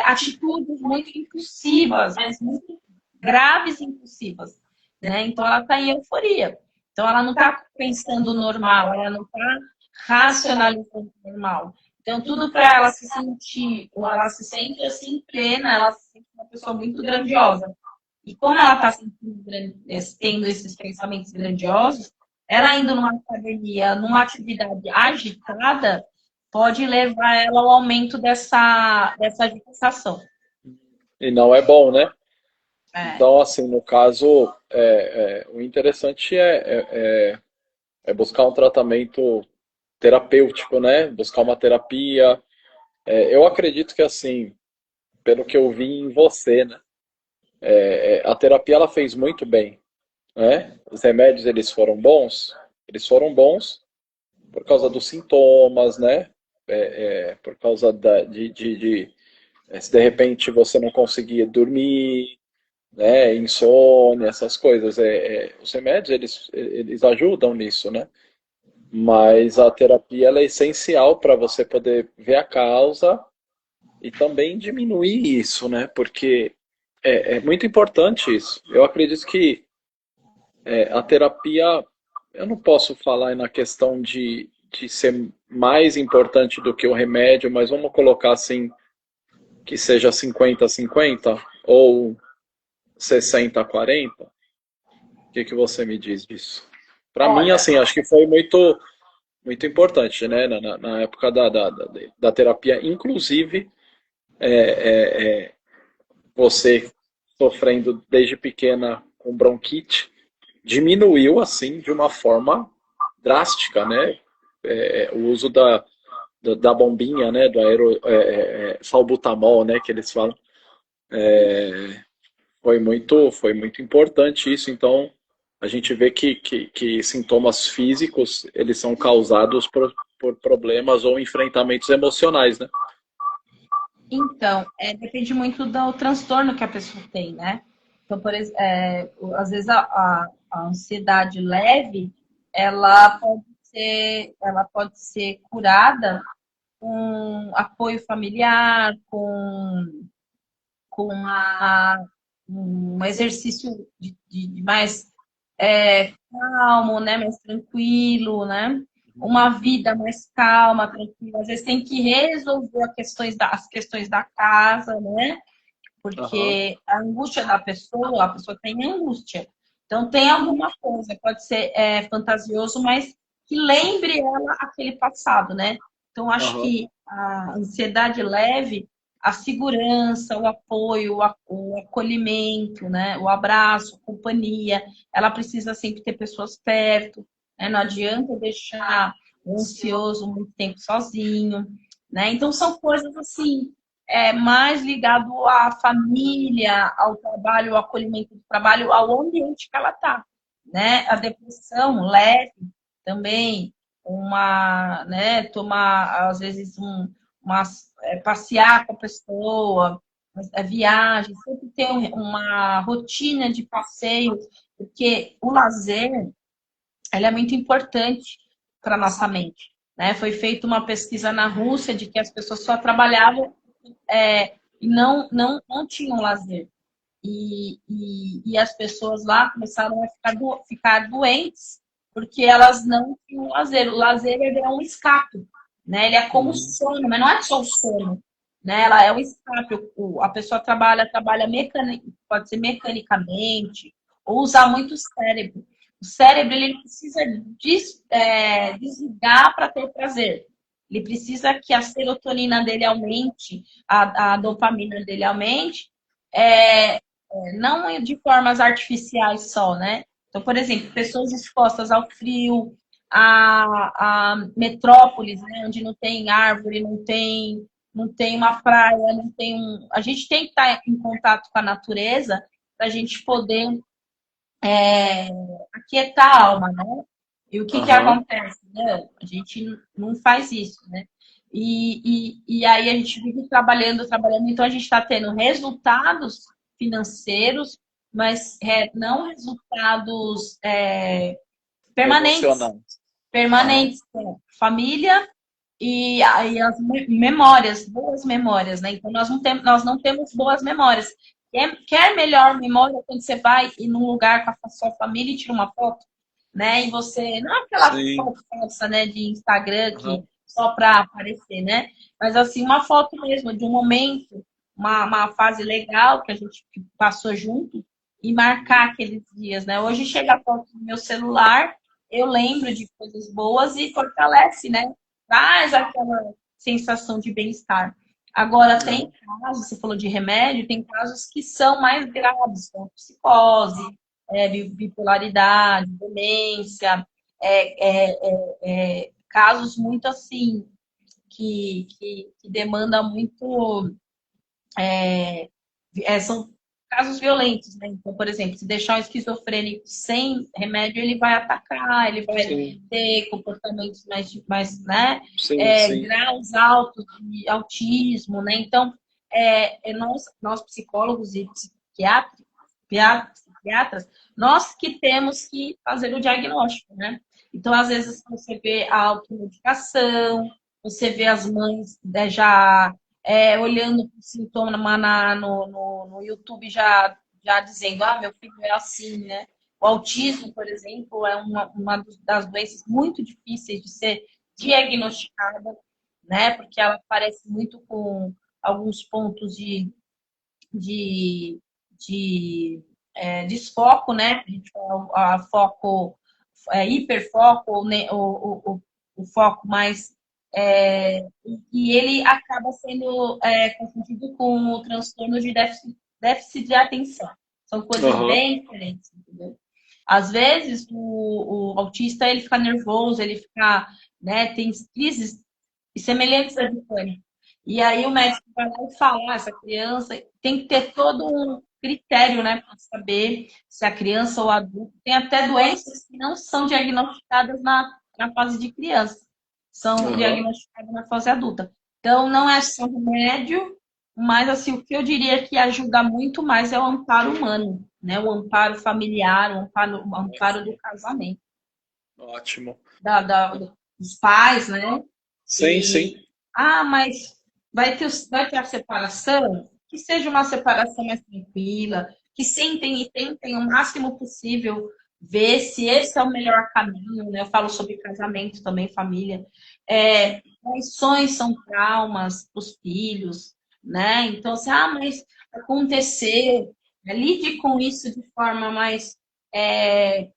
atitudes muito impulsivas, mas muito graves e impulsivas, né? Então, ela está em euforia. Então, ela não está pensando normal, ela não está racionalizando normal. Então, tudo para ela se sentir, ou ela se sente assim plena, ela se sente uma pessoa muito grandiosa. E como ela está tendo esses pensamentos grandiosos, ela indo numa academia, numa atividade agitada, pode levar ela ao aumento dessa agitação. E não é bom, né? Então, assim, no caso, o interessante é buscar um tratamento terapêutico, né? Buscar uma terapia. Eu acredito que, assim, pelo que eu vi em você, né? A terapia ela fez muito bem, né? Os remédios eles foram bons por causa dos sintomas, né? Por causa se de repente você não conseguia dormir, né? Insônia, essas coisas. Os remédios eles ajudam nisso, né? Mas a terapia ela é essencial para você poder ver a causa e também diminuir isso, né? Porque é muito importante isso. Eu acredito que a terapia, eu não posso falar na questão de ser mais importante do que o remédio, mas vamos colocar assim, que seja 50-50 ou 60-40. O que você me diz disso? Para mim, Olha, assim, acho que foi muito importante, né? Na época da terapia, inclusive você sofrendo desde pequena com bronquite, diminuiu assim de uma forma drástica, né? O uso da bombinha, né? Do salbutamol, né? Que eles falam. Foi muito importante isso. Então, a gente vê que sintomas físicos, eles são causados por problemas ou enfrentamentos emocionais, né? então, depende muito do transtorno que a pessoa tem, né? Então, às vezes a ansiedade leve, ela pode ser curada com apoio familiar, com um exercício de mais calmo, né? Mais tranquilo, né? Uma vida mais calma, tranquila. Às vezes tem que resolver as questões da casa, né? Aham, Porque a angústia da pessoa, a pessoa tem angústia. Então tem alguma coisa, pode ser fantasioso, mas que lembre ela aquele passado, né? Então acho aham. que a ansiedade leve, a segurança, o apoio, o acolhimento, né? O abraço, a companhia, ela precisa sempre ter pessoas perto, né? Não adianta deixar o ansioso muito tempo sozinho, né? Então são coisas assim mais ligado à família, ao trabalho, ao acolhimento do trabalho, ao ambiente que ela está, né? A depressão leve também, né? Tomar às vezes passear com a pessoa, viagem, sempre ter uma rotina de passeios, porque o lazer ele é muito importante para nossa mente. Né? Foi feita uma pesquisa na Rússia de que as pessoas só trabalhavam e não tinham lazer. E as pessoas lá começaram a ficar doentes porque elas não tinham lazer. O lazer ele é um escape, né? Ele é como o Uhum. sono, mas não é só o sono, né? Ela é um escape. A pessoa trabalha pode ser mecanicamente, ou usar muito o cérebro. O cérebro ele precisa desligar para ter prazer. Ele precisa que a serotonina dele aumente, a dopamina dele aumente, é, não de formas artificiais só, né? Então, por exemplo, pessoas expostas ao frio, a metrópoles, né, onde não tem árvore, não tem uma praia, não tem um. A gente tem que estar em contato com a natureza para a gente poder aquietar a alma, né? E o que Aham. acontece? Né? A gente não faz isso, né? E aí a gente vive trabalhando, trabalhando, então a gente está tendo resultados financeiros, mas não resultados permanentes. Emocional. Aham. Permanentes, família e aí as memórias, boas memórias, né? Então nós não temos boas memórias. Quer melhor memória quando você vai ir num lugar com a sua família e tira uma foto, né? E você, não é aquela Sim. foto falsa, né, de Instagram que Aham. só para aparecer, né? Mas assim, uma foto mesmo de um momento, uma fase legal que a gente passou junto e marcar aqueles dias, né? Hoje chega a foto no meu celular, eu lembro de coisas boas e fortalece, né? Traz aquela sensação de bem-estar. Agora, tem Aham. casos, você falou de remédio, tem casos que são mais graves, como psicose, bipolaridade, demência, casos muito assim, que demanda muito. São casos violentos, né? Então, por exemplo, se deixar um esquizofrênico sem remédio, ele vai atacar, ele vai Sim, ter comportamentos mais né? sim, sim. Graus altos de autismo, né? Então, nós psicólogos e psiquiatras, nós que temos que fazer o diagnóstico, né? Então, às vezes, você vê a automedicação, você vê as mães, né, já olhando para o sintoma no YouTube, já dizendo, meu filho é assim, né? O autismo, por exemplo, é uma das doenças muito difíceis de ser diagnosticada, né? Porque ela parece muito com alguns pontos de, desfoco, né? A gente fala foco, hiperfoco, o foco mais. E ele acaba sendo confundido com o transtorno de déficit de atenção. São coisas Aham. bem diferentes, entendeu? Às vezes, o autista ele fica nervoso, ele fica, né, tem crises semelhantes à de pânico. E aí o médico vai lá e fala, essa criança tem que ter todo um critério, né, para saber se a criança ou adulto tem até doenças que não são diagnosticadas na fase de criança, são Aham. diagnosticadas na fase adulta. Então não é só remédio, mas assim o que eu diria que ajuda muito mais é o amparo humano, né, o amparo familiar, o amparo do casamento, Ótimo. dos pais, né? Sim, sim. E, mas vai ter a separação? Que seja uma separação mais tranquila, que sentem e tentem o máximo possível ver se esse é o melhor caminho, né? Eu falo sobre casamento também, família. Traições são traumas para os filhos, né? Então, assim, mas aconteceu. Lide com isso de forma mais é,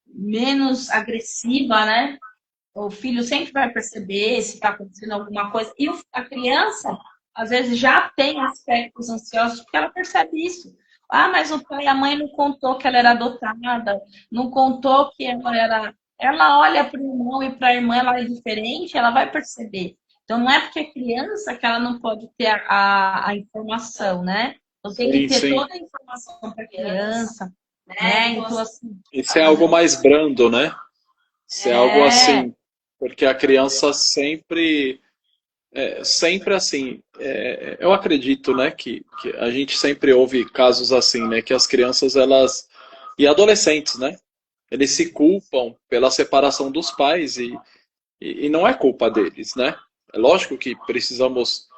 menos agressiva, né? O filho sempre vai perceber se está acontecendo alguma coisa. E a criança, às vezes, já tem aspectos ansiosos porque ela percebe isso. Mas o pai e a mãe não contou que ela era adotada, não contou que ela era. Ela olha para o irmão e para a irmã, ela é diferente, ela vai perceber. Então, não é porque é criança que ela não pode ter a informação, né? Então, tem que Sim, ter sim. toda a informação para a criança, né? Então, assim, Isso é algo mais brando, né? Isso é algo é, assim, porque a criança sempre assim, eu acredito, né, que a gente sempre ouve casos assim, né, que as crianças e adolescentes, né, eles se culpam pela separação dos pais e não é culpa deles, né? É lógico que precisamos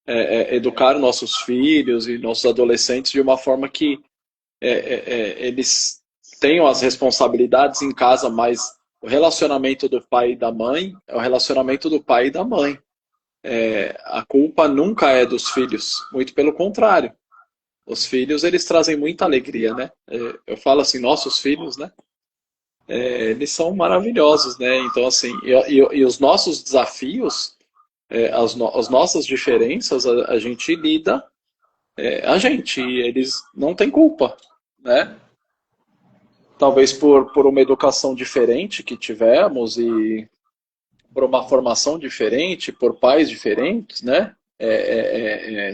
educar nossos filhos e nossos adolescentes de uma forma que eles tenham as responsabilidades em casa, mas o relacionamento do pai e da mãe é o relacionamento do pai e da mãe. A culpa nunca é dos filhos, muito pelo contrário. Os filhos, eles trazem muita alegria, né? Eu falo assim, nossos filhos, né? Eles são maravilhosos, né? Então, assim, e os nossos desafios, as nossas diferenças, a gente lida, eles não têm culpa, né? Talvez por uma educação diferente que tivemos e por uma formação diferente, por pais diferentes, né?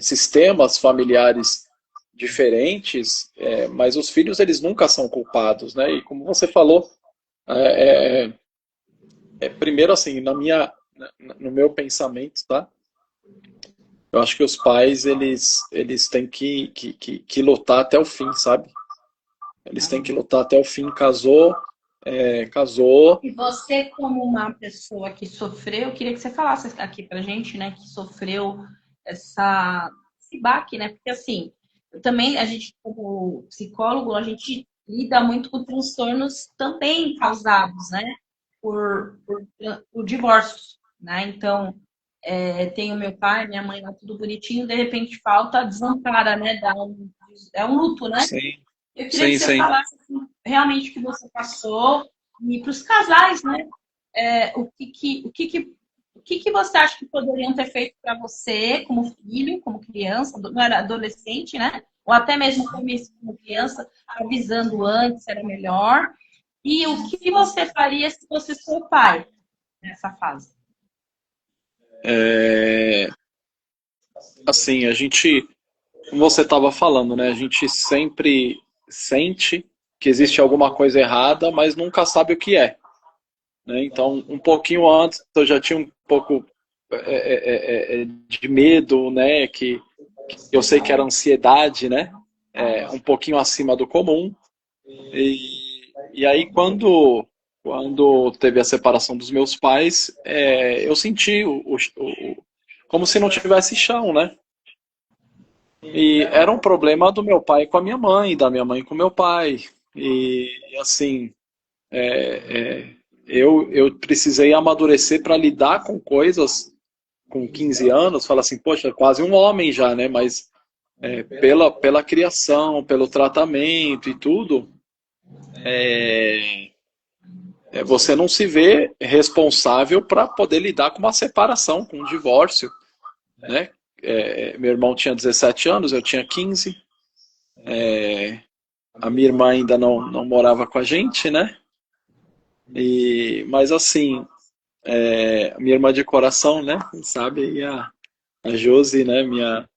Sistemas familiares diferentes, mas os filhos eles nunca são culpados, né? E como você falou, é, primeiro assim, no meu pensamento, tá? Eu acho que os pais eles têm que lutar até o fim, sabe? Eles têm que lutar até o fim. Casou. E você, como uma pessoa que sofreu, eu queria que você falasse aqui pra gente, né, que sofreu esse baque, né? Porque assim, também a gente, como psicólogo, a gente lida muito com transtornos também causados, né, por divórcios, né? Então, tem o meu pai, minha mãe lá tudo bonitinho, de repente falta, desampara, né? É um luto, né? Sim, Eu queria que sim, você sim. falasse assim, realmente o que você passou e para os casais, né? O que que você acha que poderiam ter feito para você, como filho, como criança, não era adolescente, né? Ou até mesmo como criança, avisando antes era melhor. E o que você faria se fosse seu pai nessa fase? É, assim, a gente, como você estava falando, né? A gente sempre sente que existe alguma coisa errada, mas nunca sabe o que é, né? Então, um pouquinho antes, eu já tinha um pouco de medo, né? Que eu sei que era ansiedade, né? Um pouquinho acima do comum. E aí, quando teve a separação dos meus pais, eu senti como se não tivesse chão, né? E era um problema do meu pai com a minha mãe, da minha mãe com meu pai. E assim, eu precisei amadurecer para lidar com coisas com 15 anos, fala assim, poxa, quase um homem já, né? Mas pela criação, pelo tratamento e tudo, você não se vê responsável para poder lidar com uma separação, com um divórcio, né? Meu irmão tinha 17 anos, eu tinha 15. A minha irmã ainda não morava com a gente, né? Mas assim, minha irmã de coração, né? Quem sabe? E a Josi, né? Minha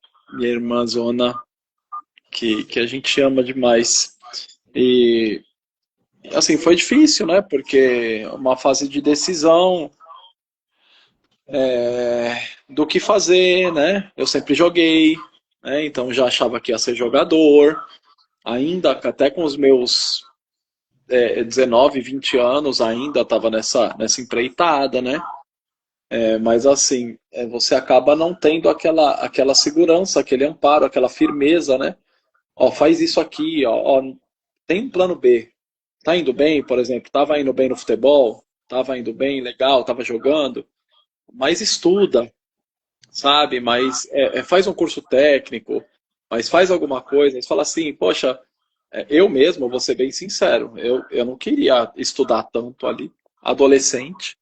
irmã zona, que a gente ama demais. E assim, foi difícil, né? Porque uma fase de decisão do que fazer, né? Eu sempre joguei, né? Então já achava que ia ser jogador. Ainda, até com os meus 19, 20 anos, ainda estava nessa empreitada, né? Mas assim, você acaba não tendo aquela segurança, aquele amparo, aquela firmeza, né? Ó, faz isso aqui, ó, tem um plano B. Tá indo bem, por exemplo, tava indo bem no futebol, tava indo bem, legal, tava jogando, mas estuda, sabe? Mas faz um curso técnico, mas faz alguma coisa. Você fala assim, poxa, eu mesmo, vou ser bem sincero, eu não queria estudar tanto ali, adolescente,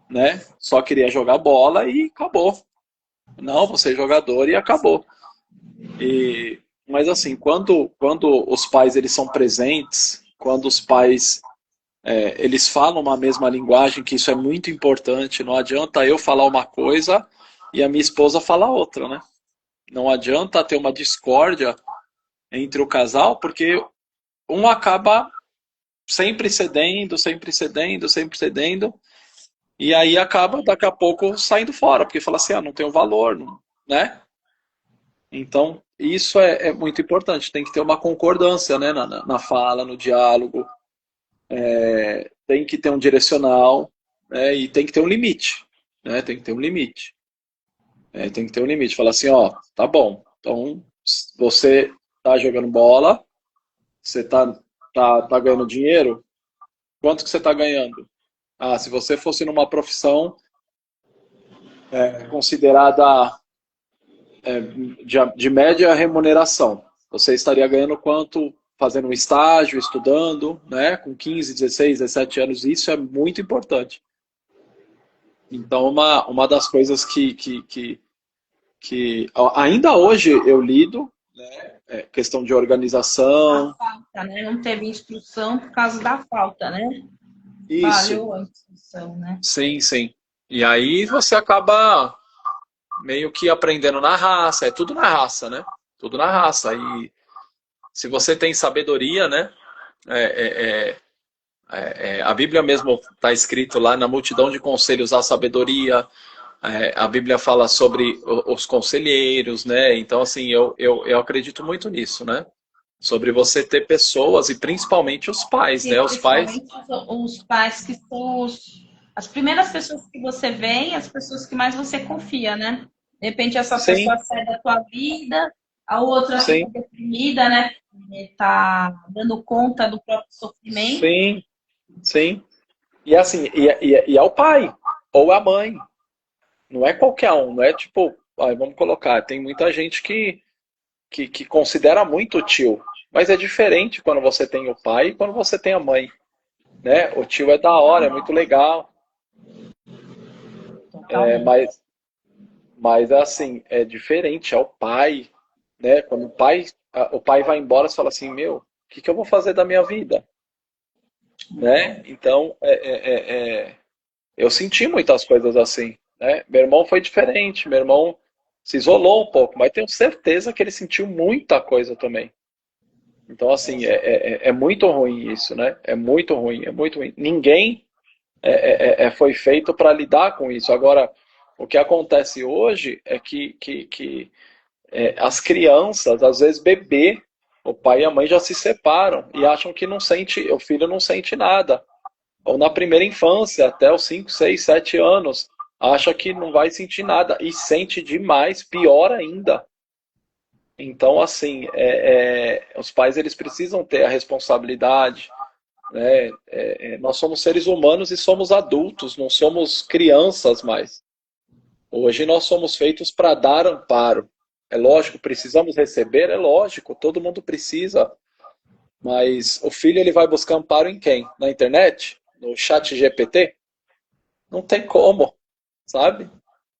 né? Só queria jogar bola e acabou. Não, vou ser jogador e acabou. Mas assim, quando os pais eles são presentes, quando os pais eles falam uma mesma linguagem, que isso é muito importante. Não adianta eu falar uma coisa e a minha esposa falar outra, né? Não adianta ter uma discórdia entre o casal, porque um acaba sempre cedendo, sempre cedendo, sempre cedendo, e aí acaba daqui a pouco saindo fora, porque fala assim, não tem um valor, não, né? Então, isso é muito importante, tem que ter uma concordância, né, na fala, no diálogo, tem que ter um direcional, né, e tem que ter um limite, né, tem que ter um limite. Tem que ter um limite, falar assim, ó, tá bom, então você tá jogando bola, você tá ganhando dinheiro, quanto que você tá ganhando? Ah, se você fosse numa profissão considerada de média remuneração, você estaria ganhando quanto fazendo um estágio, estudando, né, com 15, 16, 17 anos, isso é muito importante. Então, uma das coisas que ainda hoje eu lido, né, questão de A organização, falta, né? Não teve instrução por causa da falta, né? isso, Falhou a instrução, né? sim, sim. E aí você acaba meio que aprendendo na raça, é tudo na raça, né? Tudo na raça. E se você tem sabedoria, né? É, é, a Bíblia mesmo está escrito lá na multidão de conselhos a sabedoria. A Bíblia fala sobre os conselheiros, né? Então, assim, eu acredito muito nisso, né? Sobre você ter pessoas e principalmente os pais, E né? Os pais, principalmente os pais que são as primeiras pessoas que você vê e as pessoas que mais você confia, né? De repente essa sim, pessoa sai da tua vida, a outra fica sim, deprimida, né? Tá dando conta do próprio sofrimento. sim, sim. E assim, e é o pai ou a mãe. Não é qualquer um, não é tipo, vamos colocar, tem muita gente que considera muito o tio, mas é diferente quando você tem o pai e quando você tem a mãe, né? O tio é da hora, é muito legal, é, Totalmente. mas, mas assim, é diferente, é o pai, né? Quando o pai vai embora, você fala assim, meu, o que eu vou fazer da minha vida? né? Então, eu senti muitas coisas assim, né? Meu irmão foi diferente, meu irmão se isolou um pouco, mas tenho certeza que ele sentiu muita coisa também. Então, assim, é muito ruim isso, né? É muito ruim, é muito ruim. Ninguém foi feito para lidar com isso. Agora, o que acontece hoje é que as crianças, às vezes bebê, o pai e a mãe já se separam e acham que não sente, o filho não sente nada. Ou na primeira infância, até os 5, 6, 7 anos, acha que não vai sentir nada e sente demais, pior ainda. Então, assim, os pais eles precisam ter a responsabilidade, né? Nós somos seres humanos e somos adultos, não somos crianças mais. Hoje nós somos feitos para dar amparo. É lógico, precisamos receber, é lógico, todo mundo precisa. Mas o filho ele vai buscar amparo em quem? Na internet? No chat GPT? Não tem como, sabe?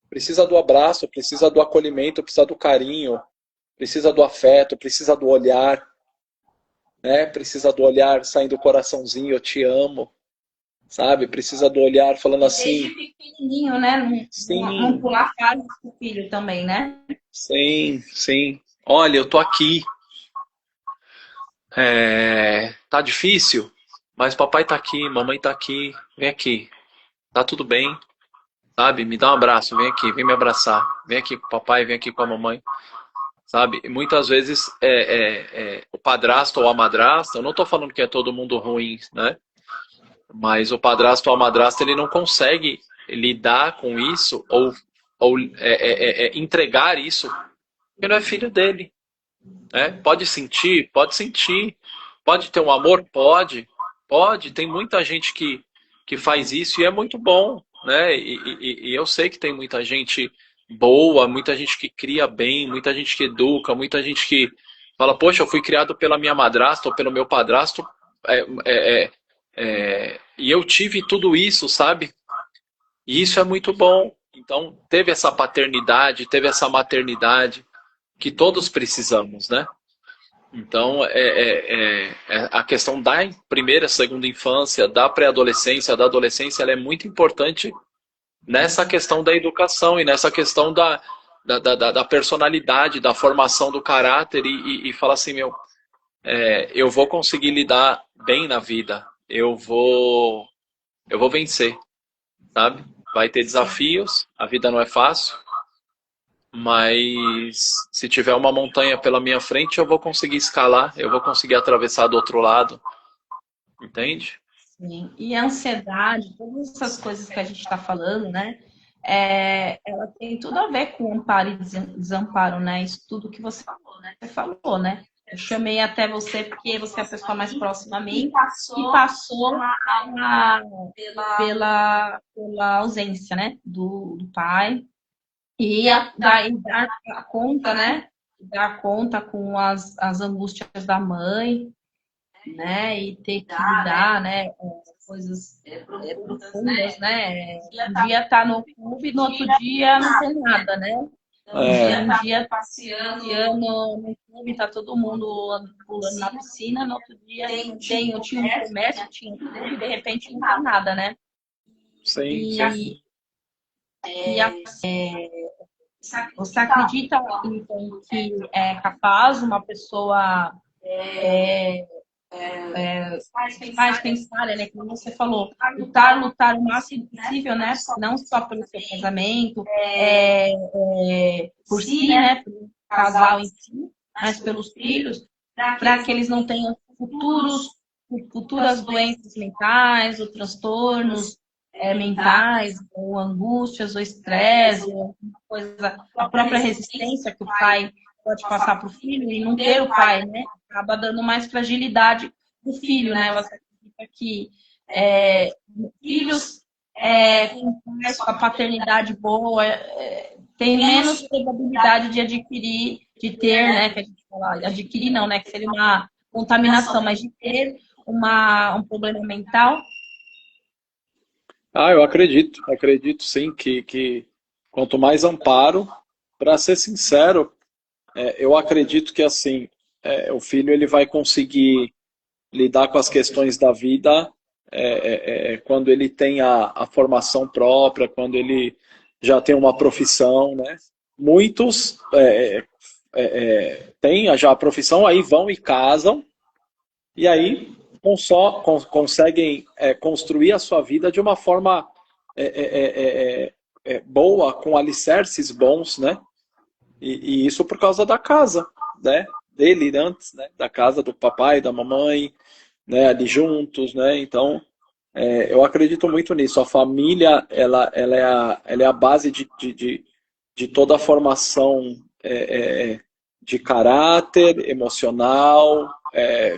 Precisa do abraço, precisa do acolhimento, precisa do carinho, precisa do afeto, precisa do olhar, né? Precisa do olhar saindo do coraçãozinho, eu te amo, sabe? Precisa do olhar falando assim, Desde pequenininho, né? Não sim, pular fases com o filho também, né? sim, sim. Olha, eu tô aqui. Tá difícil, mas papai tá aqui, mamãe tá aqui, vem aqui. Tá tudo bem, sabe? Me dá um abraço, vem aqui, vem me abraçar. Vem aqui com o papai, vem aqui com a mamãe, sabe? E muitas vezes o padrasto ou a madrasta, eu não tô falando que é todo mundo ruim, né? Mas o padrasto ou a madrasta, ele não consegue lidar com isso ou entregar isso, porque não é filho dele, né? Pode sentir, pode ter um amor, pode. Tem muita gente que faz isso e é muito bom, né? E eu sei que tem muita gente boa, muita gente que cria bem, muita gente que educa, muita gente que fala, poxa, eu fui criado pela minha madrasta ou pelo meu padrasto, é, é, é, e eu tive tudo isso, sabe? E isso é muito bom. Então, teve essa paternidade, teve essa maternidade que todos precisamos, né? Então, a questão da primeira, segunda infância, da pré-adolescência, da adolescência, ela é muito importante nessa questão da educação e nessa questão da personalidade, da formação do caráter e falar assim, meu, eu vou conseguir lidar bem na vida, eu vou vencer, sabe? Vai ter desafios, a vida não é fácil, mas se tiver uma montanha pela minha frente, eu vou conseguir escalar, eu vou conseguir atravessar do outro lado, entende? Sim. E a ansiedade, todas essas coisas que a gente está falando, né? Ela tem tudo a ver com amparo e desamparo, né? Isso tudo que você falou, né? Eu chamei até você porque você é a pessoa mais próxima a mim e passou pela ausência, né? Do pai. E daí dar a conta, né? Dar conta com as angústias da mãe, né? E ter que lidar, né? Com coisas profundas, né? Um dia tá no clube, no outro dia não tem nada, né? Um dia tá passeando no clube, tá todo mundo pulando na piscina, no outro dia tinha um comércio, tinha um clube, de repente não tem nada, né? Sim, sim. E você acredita, então, que é capaz uma pessoa faz pensar, né, como você falou, lutar o máximo possível, né, não só pelo seu casamento, por si, né, pelo casal em si, mas pelos filhos, para que eles não tenham futuras doenças mentais ou transtornos mentais, ou angústias, ou estresse, ou alguma coisa, a própria resistência que o pai pode passar para o filho e não ter o pai, né? Acaba dando mais fragilidade para o filho, né? Você acredita que filhos com pais com a paternidade boa tem menos probabilidade de adquirir, de ter, né? Que a gente fala, adquirir não, né? Que seria uma contaminação, mas de ter um problema mental. Eu acredito sim que quanto mais amparo, para ser sincero, eu acredito que assim, o filho ele vai conseguir lidar com as questões da vida quando ele tem a formação própria, quando ele já tem uma profissão, né? Muitos têm já a profissão, aí vão e casam, e aí conseguem construir a sua vida de uma forma boa, com alicerces bons, né? E isso por causa da casa, né? Dele antes, né? Da casa do papai, da mamãe, né? Ali juntos, né? Então, eu acredito muito nisso. A família, ela é a base de toda a formação de caráter, emocional,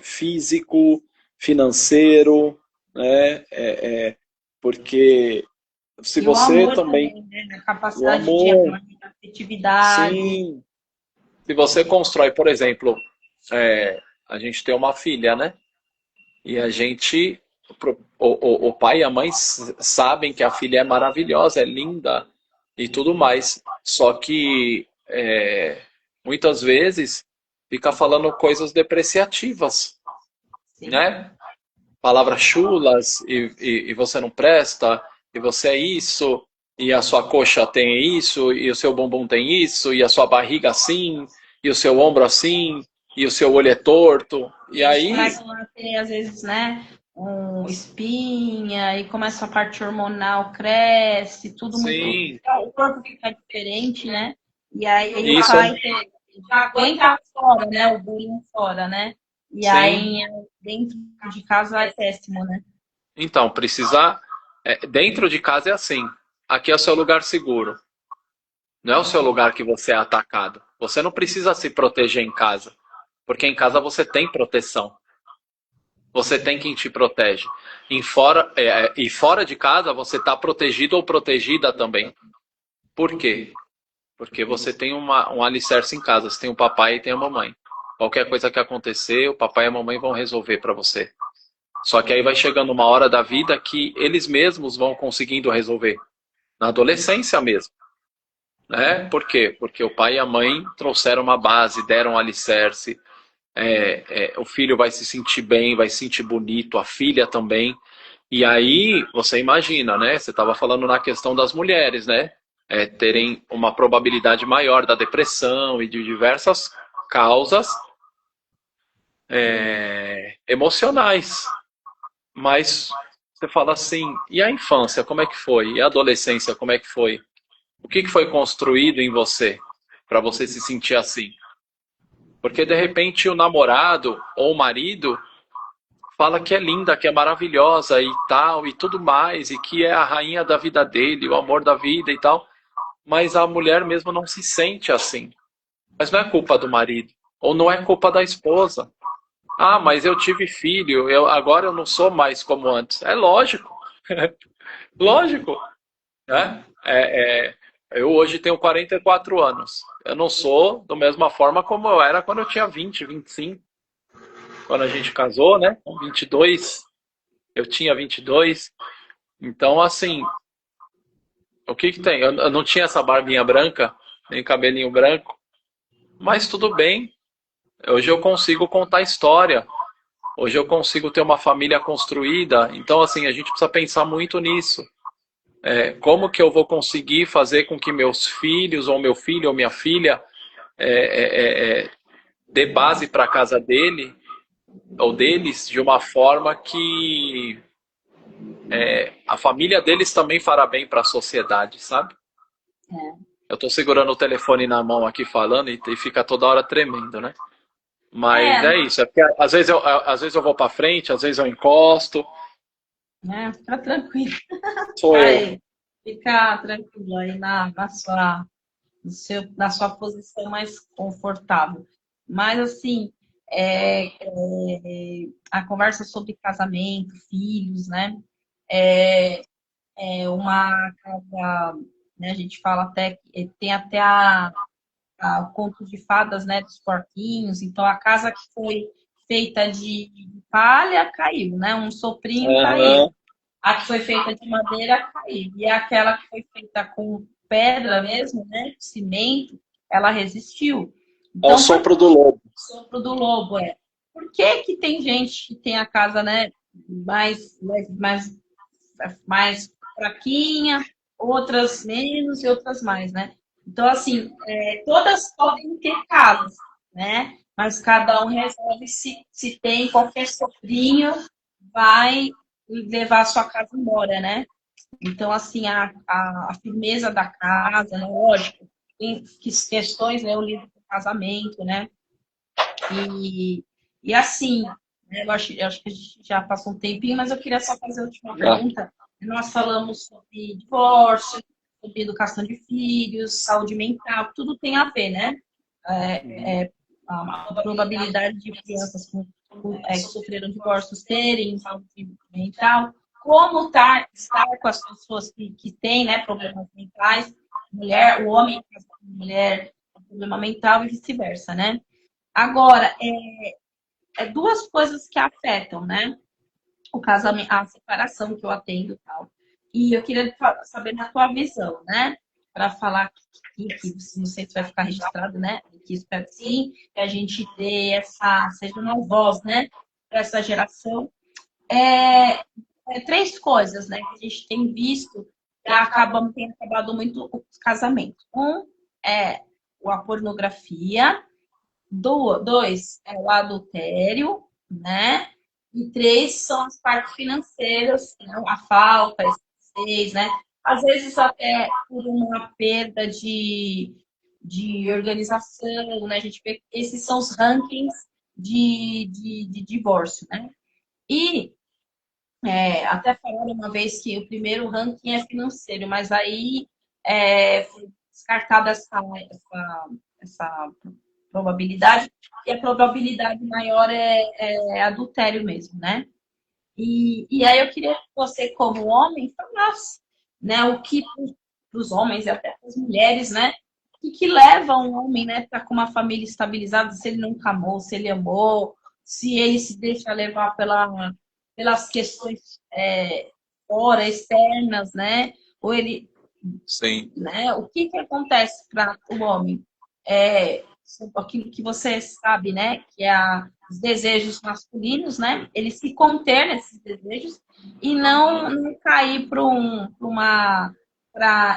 físico, financeiro, né? Porque se E o você amor também... também, né? A O capacidade de amor, amar, de afetividade. sim. Se você constrói, por exemplo, a gente tem uma filha, né? E a gente, o pai e a mãe sabem que a filha é maravilhosa, é linda e tudo mais. Só que muitas vezes fica falando coisas depreciativas, Sim. né? Palavras chulas e você não presta, e você é isso, e a sua coxa tem isso, e o seu bumbum tem isso, e a sua barriga assim, e o seu ombro assim, e o seu olho é torto. E Eles aí, começam a ter, às vezes, né, espinha, e começa a parte hormonal, cresce, tudo muito. sim, O corpo fica diferente, né? E aí o isso, pai já aguenta fora, né? O bullying fora, né? E sim. aí dentro de casa é péssimo, né? Então, precisar. Dentro de casa é assim. Aqui é o seu lugar seguro. Não é o seu lugar que você é atacado. Você não precisa se proteger em casa. Porque em casa você tem proteção. Você tem quem te protege. E fora de casa você está protegido ou protegida também. Por quê? Porque você tem um alicerce em casa. Você tem o papai e tem a mamãe. Qualquer coisa que acontecer, o papai e a mamãe vão resolver para você. Só que aí vai chegando uma hora da vida que eles mesmos vão conseguindo resolver. Na adolescência mesmo. Né? Por quê? Porque o pai e a mãe trouxeram uma base, deram um alicerce. O filho vai se sentir bem, vai se sentir bonito, a filha também. E aí, você imagina, né? Você estava falando na questão das mulheres, né? Terem uma probabilidade maior da depressão e de diversas causas emocionais. Mas você fala assim, e a infância, como é que foi? E a adolescência, como é que foi? O que foi construído em você para você se sentir assim? Porque de repente o namorado ou o marido fala que é linda, que é maravilhosa e tal, e tudo mais, e que é a rainha da vida dele, o amor da vida e tal, mas a mulher mesmo não se sente assim. Mas não é culpa do marido, ou não é culpa da esposa. Ah, mas eu tive filho, agora eu não sou mais como antes. É lógico, lógico, né? Eu hoje tenho 44 anos. Eu não sou da mesma forma como eu era quando eu tinha 20, 25. Quando a gente casou, né? Com 22, eu tinha 22. Então, assim, o que que tem? Eu não tinha essa barbinha branca, nem cabelinho branco, mas tudo bem. Hoje eu consigo contar história. Hoje eu consigo ter uma família construída. Então, assim, a gente precisa pensar muito nisso. Como que eu vou conseguir fazer com que meus filhos, ou meu filho, ou minha filha, dê base para a casa dele, ou deles, de uma forma que a família deles também fará bem para a sociedade, sabe? Eu estou segurando o telefone na mão aqui falando e fica toda hora tremendo, né? Mas É, é isso, porque às vezes eu vou para frente, às vezes eu encosto. né? Fica tranquilo. Sou eu. Vai, fica tranquilo aí na sua posição mais confortável. Mas, assim, a conversa sobre casamento, filhos, né? É uma casa, né? A gente fala até que tem até o conto de fadas, né? Dos porquinhos. Então, a casa que foi feita de palha caiu, né? Um soprinho caiu. Aham. A que foi feita de madeira caiu. E aquela que foi feita com pedra mesmo, né? Cimento, ela resistiu. É o Então, por que sopro do lobo. o sopro do lobo é? Por que que tem gente que tem a casa, né? mais, mais fraquinha, outras menos e outras mais, né? Então, assim, todas podem ter casas, né? Mas cada um resolve se tem qualquer soprinho, vai levar a sua casa embora, né? Então, assim, a firmeza da casa, né? Lógico, tem questões, né? O livro do casamento, né? E, e assim, né, eu acho que a gente já passou um tempinho, mas eu queria só fazer a última Ah, pergunta. Nós falamos sobre divórcio, sobre educação de filhos, saúde mental, tudo tem a ver, né? uhum. A probabilidade de crianças que sofreram divórcios terem saúde mental, como estar com as pessoas que têm, né, problemas mentais, mulher, o homem, a mulher com problema mental e vice-versa, né? Agora, duas coisas que afetam, né? O casamento, a separação que eu atendo e tal. E eu queria saber na tua visão, né? Para falar que não sei se vai ficar registrado, né? Que espero que sim, que a gente dê seja uma voz, né? Para essa geração. Três coisas, né? Que a gente tem visto que tem acabado muito os casamentos. Um é a pornografia, dois é o adultério, né? E três são as partes financeiras, né? A falta, a escassez, né? Às vezes até por uma perda de organização, né? A gente vê que esses são os rankings de divórcio, né? E até falaram uma vez que o primeiro ranking é financeiro, mas aí foi descartada essa probabilidade, e a probabilidade maior é adultério mesmo, né? E aí eu queria que você, como homem, falasse, né, o que para os homens e até para as mulheres, né? O que leva um homem, né, para com uma família estabilizada, se ele nunca amou, se ele amou, se ele se deixa levar pelas questões fora, externas, né? Ou ele, Sim. né? O que acontece para o homem? Aquilo que você sabe, né? Que é os desejos masculinos, né? Ele se conter nesses desejos e não cair para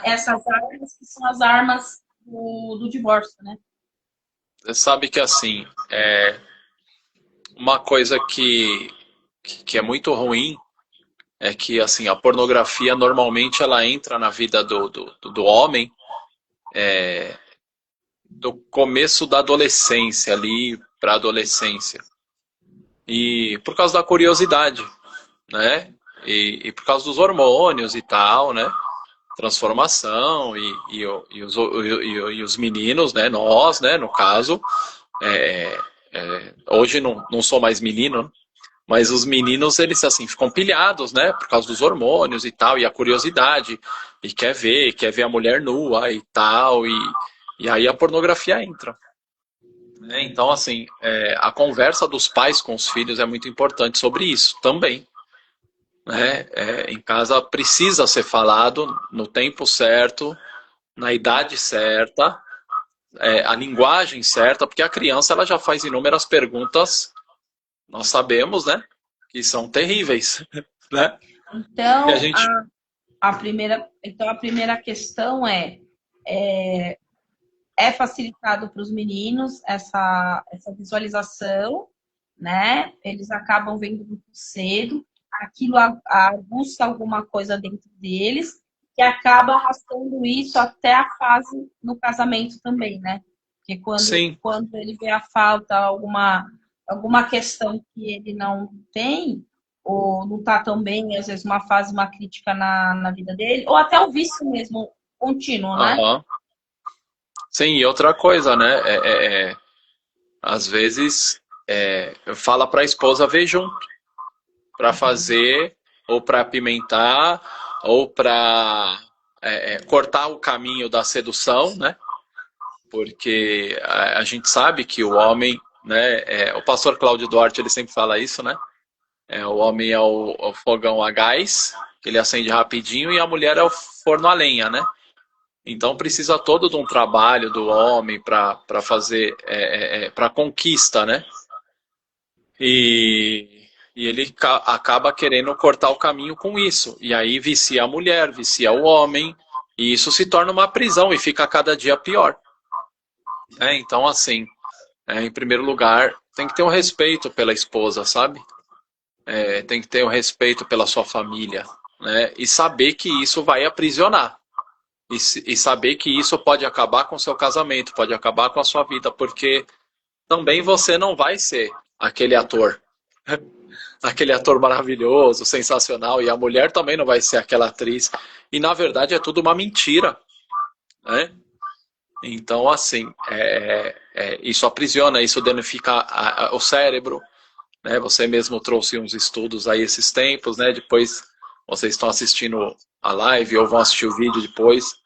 essas armas que são as armas do divórcio, né? Você sabe que assim, uma coisa que é muito ruim é que assim, a pornografia normalmente ela entra na vida do homem do começo da adolescência ali para a adolescência. E por causa da curiosidade, né? E por causa dos hormônios e tal, né? Transformação e os meninos, né? Nós, né? No caso, hoje não sou mais menino, mas os meninos eles assim ficam pilhados, né? Por causa dos hormônios e tal e a curiosidade e quer ver a mulher nua e tal e aí a pornografia entra. Né? Então assim, a conversa dos pais com os filhos é muito importante sobre isso também. Né? Em casa precisa ser falado no tempo certo, na idade certa, a linguagem certa, porque a criança ela já faz inúmeras perguntas, nós sabemos, né, que são terríveis, né? E a Então, gente, a primeira questão é facilitado para os meninos essa visualização, né? Eles acabam vendo muito cedo, aquilo aguça alguma coisa dentro deles, que acaba arrastando isso até a fase no casamento também, né? Porque sim, quando ele vê a falta, alguma questão que ele não tem, ou não está tão bem, às vezes uma fase, uma crítica na vida dele, ou até o vício mesmo contínuo, né? aham. Sim, e outra coisa, né? Às vezes fala para a esposa ver junto, para fazer, ou para apimentar, ou para cortar o caminho da sedução, né? Porque a gente sabe que o homem, né? O pastor Cláudio Duarte ele sempre fala isso, né? O homem é o fogão a gás, que ele acende rapidinho, e a mulher é o forno a lenha, né? Então precisa todo de um trabalho do homem para fazer, para conquista, né? E, e ele acaba querendo cortar o caminho com isso. E aí vicia a mulher, vicia o homem, e isso se torna uma prisão e fica cada dia pior. Então, assim, em primeiro lugar, tem que ter um respeito pela esposa, sabe? Tem que ter um respeito pela sua família, né? E saber que isso vai aprisionar. E saber que isso pode acabar com o seu casamento, pode acabar com a sua vida, porque também você não vai ser aquele ator. Aquele ator maravilhoso, sensacional, e a mulher também não vai ser aquela atriz. E na verdade é tudo uma mentira, né? Então, assim, isso aprisiona, isso danifica o cérebro, né? Você mesmo trouxe uns estudos aí esses tempos, né? Depois vocês estão assistindo a live ou vão assistir o vídeo depois.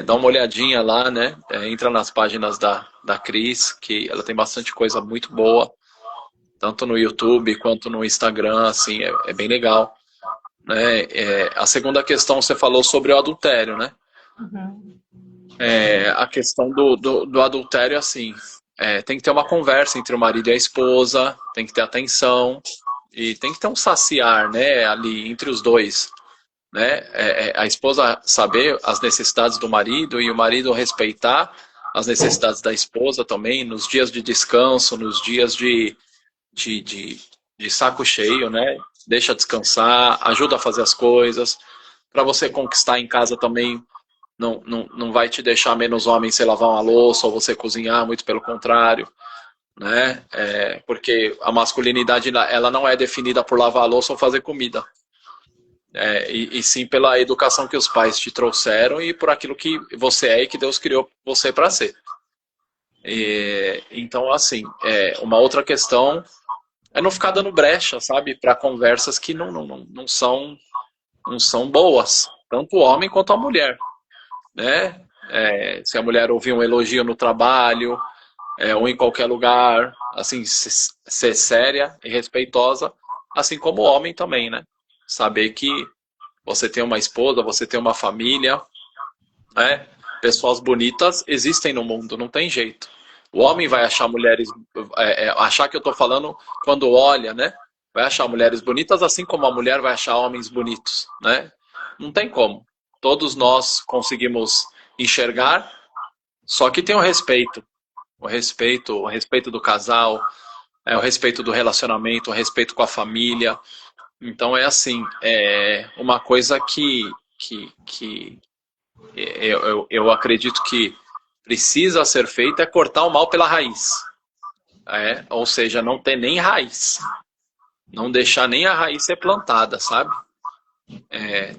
Dá uma olhadinha lá, né? Entra nas páginas da Cris, que ela tem bastante coisa muito boa, tanto no YouTube quanto no Instagram, assim, é bem legal. Né? A segunda questão você falou sobre o adultério, né? Uhum. A questão do adultério, assim, tem que ter uma conversa entre o marido e a esposa, tem que ter atenção e tem que ter um saciar, né, ali entre os dois, né? A esposa saber as necessidades do marido e o marido respeitar as necessidades da esposa também, nos dias de descanso, nos dias de saco cheio, né? Deixa descansar, ajuda a fazer as coisas. Para você conquistar em casa também, não vai te deixar menos homem você lavar uma louça ou você cozinhar, muito pelo contrário, né? Porque a masculinidade ela não é definida por lavar a louça ou fazer comida. E sim pela educação que os pais te trouxeram e por aquilo que você é e que Deus criou você para ser. Então, assim, uma outra questão não ficar dando brecha, sabe, para conversas que não são boas, tanto o homem quanto a mulher, né? Se a mulher ouvir um elogio no trabalho, ou em qualquer lugar, assim, ser séria e respeitosa, assim como o homem também, né? Saber que você tem uma esposa, você tem uma família, né? Pessoas bonitas existem no mundo, não tem jeito. O homem vai achar mulheres, achar que eu estou falando quando olha, né? Vai achar mulheres bonitas, assim como a mulher vai achar homens bonitos, né? Não tem como. Todos nós conseguimos enxergar, só que tem o respeito do casal, o respeito do relacionamento, o respeito com a família. Então é assim, uma coisa que eu acredito que precisa ser feita é cortar o mal pela raiz. Ou seja, não ter nem raiz. Não deixar nem a raiz ser plantada, sabe?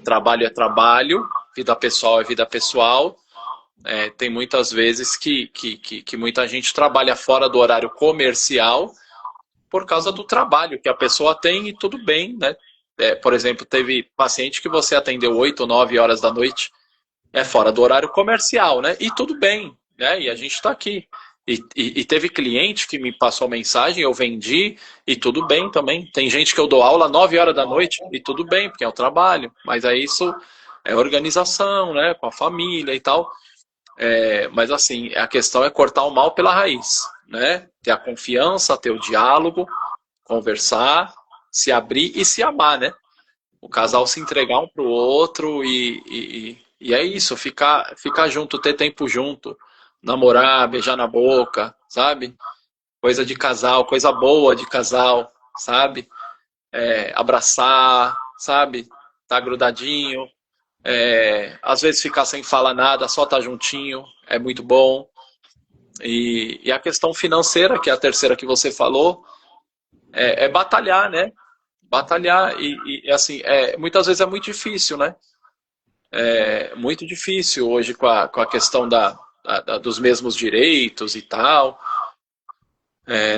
Trabalho é trabalho, vida pessoal é vida pessoal. Tem muitas vezes que muita gente trabalha fora do horário comercial por causa do trabalho que a pessoa tem e tudo bem, né? Por exemplo, teve paciente que você atendeu 8 ou 9 horas da noite, fora do horário comercial, né? E tudo bem, né? E a gente está aqui. E teve cliente que me passou mensagem, eu vendi, e tudo bem também. Tem gente que eu dou aula 9 horas da noite, e tudo bem, porque é o trabalho. Mas aí isso é organização, né? Com a família e tal. Mas assim, a questão é cortar o mal pela raiz, né? Ter a confiança, ter o diálogo, conversar, se abrir e se amar, né? O casal se entregar um pro outro e é isso, ficar junto, ter tempo junto, namorar, beijar na boca, sabe? Coisa de casal, coisa boa de casal, sabe? Abraçar, sabe? Tá grudadinho. Às vezes ficar sem falar nada, só tá juntinho, é muito bom. E a questão financeira, que é a terceira que você falou, é batalhar, né? Batalhar e assim, muitas vezes é muito difícil, né? Muito difícil hoje com a questão dos mesmos direitos e tal.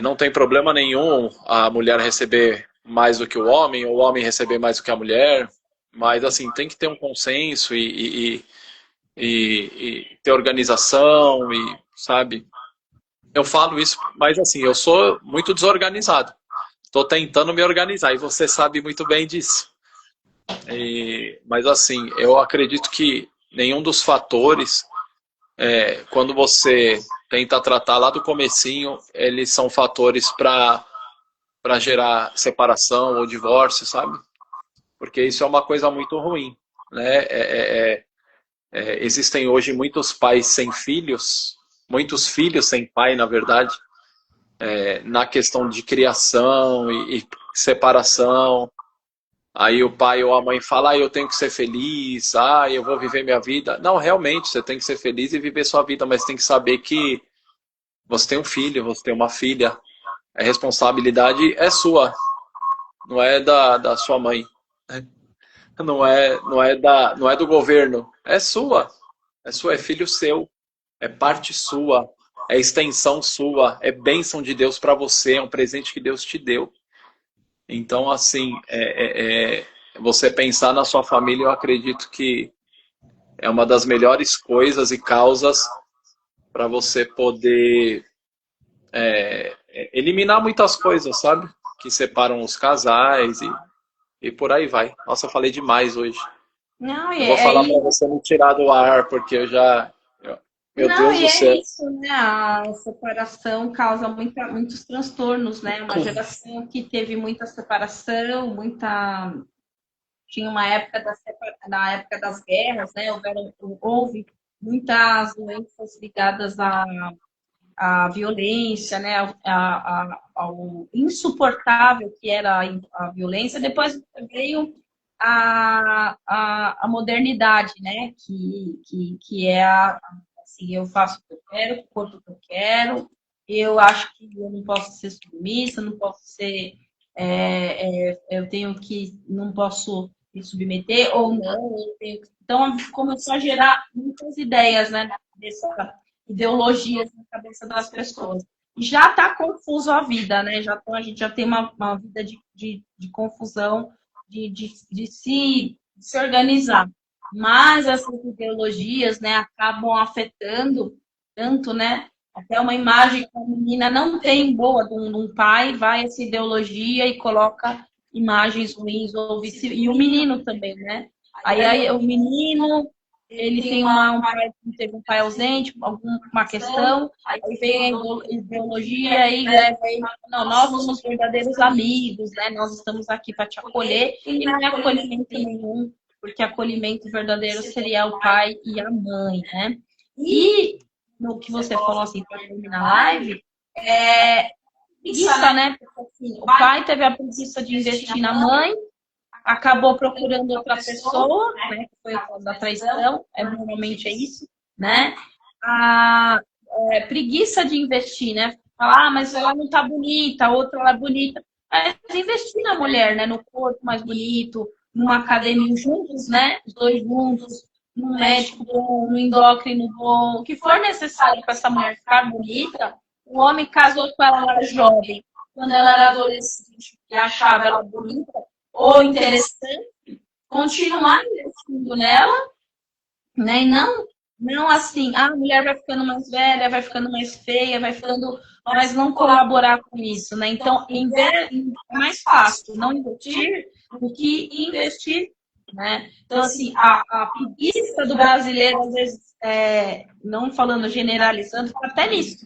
Não tem problema nenhum a mulher receber mais do que o homem, ou o homem receber mais do que a mulher, mas assim, tem que ter um consenso e ter organização e, sabe? Eu falo isso, mas assim, eu sou muito desorganizado. Estou tentando me organizar e você sabe muito bem disso. Mas assim, eu acredito que nenhum dos fatores, quando você tenta tratar lá do comecinho, eles são fatores para para gerar separação ou divórcio, sabe? Porque isso é uma coisa muito ruim, né? Existem hoje muitos pais sem filhos, muitos filhos sem pai, na verdade, na questão de criação e separação. Aí o pai ou a mãe fala, eu tenho que ser feliz, eu vou viver minha vida. Não, realmente, você tem que ser feliz e viver sua vida, mas tem que saber que você tem um filho, você tem uma filha. A responsabilidade é sua, não é da sua mãe. Não é do governo, é sua. É sua, é filho seu, é parte sua, é extensão sua, é bênção de Deus para você, é um presente que Deus te deu. Então, assim, você pensar na sua família, eu acredito que é uma das melhores coisas e causas para você poder eliminar muitas coisas, sabe? Que separam os casais e por aí vai. Nossa, eu falei demais hoje. Não, Eu vou falar para você me tirar do ar, porque meu não, Deus e do céu. é isso, né? A separação causa muitos transtornos, né? Uma geração que teve muita separação, tinha uma época na época das guerras, né? Houve muitas doenças ligadas à violência, né? Ao insuportável que era a violência. Depois veio a modernidade, né? Que é assim, eu faço o que eu quero, o corpo que eu quero, eu acho que eu não posso ser submissa, não posso ser. Eu tenho que. Não posso me submeter ou não. Então, começou a gerar muitas ideias, né? Ideologias na cabeça das pessoas. Já está confuso a vida, né? A gente já tem uma vida de confusão, de se organizar. Mas essas ideologias, né, acabam afetando tanto, né? Até uma imagem que a menina não tem boa de um pai, vai essa ideologia e coloca imagens ruins, e o menino também, né? Aí o menino, ele tem teve um pai ausente, alguma questão, aí vem a ideologia e leva ele, não, nós somos verdadeiros amigos, né? Nós estamos aqui para te acolher, e não é acolhimento nenhum, porque acolhimento verdadeiro seria o pai e a mãe, né? E no que você falou assim, para terminar a live, preguiça, né? Porque, assim, o pai teve a preguiça de investir na mãe, acabou procurando outra pessoa, né? Que foi o caso da traição, normalmente é isso, né? A preguiça de investir, né? Falar, mas ela não tá bonita, a outra ela é bonita. Mas investir na mulher, né? No corpo mais bonito, numa academia juntos, né? Os dois juntos, num médico bom, no endócrino bom, o que for necessário para essa mulher ficar bonita. O homem casou com ela, ela era jovem, quando ela era adolescente e achava ela bonita ou interessante, continuar investindo nela, né? E não assim, a mulher vai ficando mais velha, vai ficando mais feia, mas não colaborar com isso, né? Então, é mais fácil não investir do que investir, né? Então, assim, a preguiça do brasileiro, às vezes, não falando generalizando, até nisso.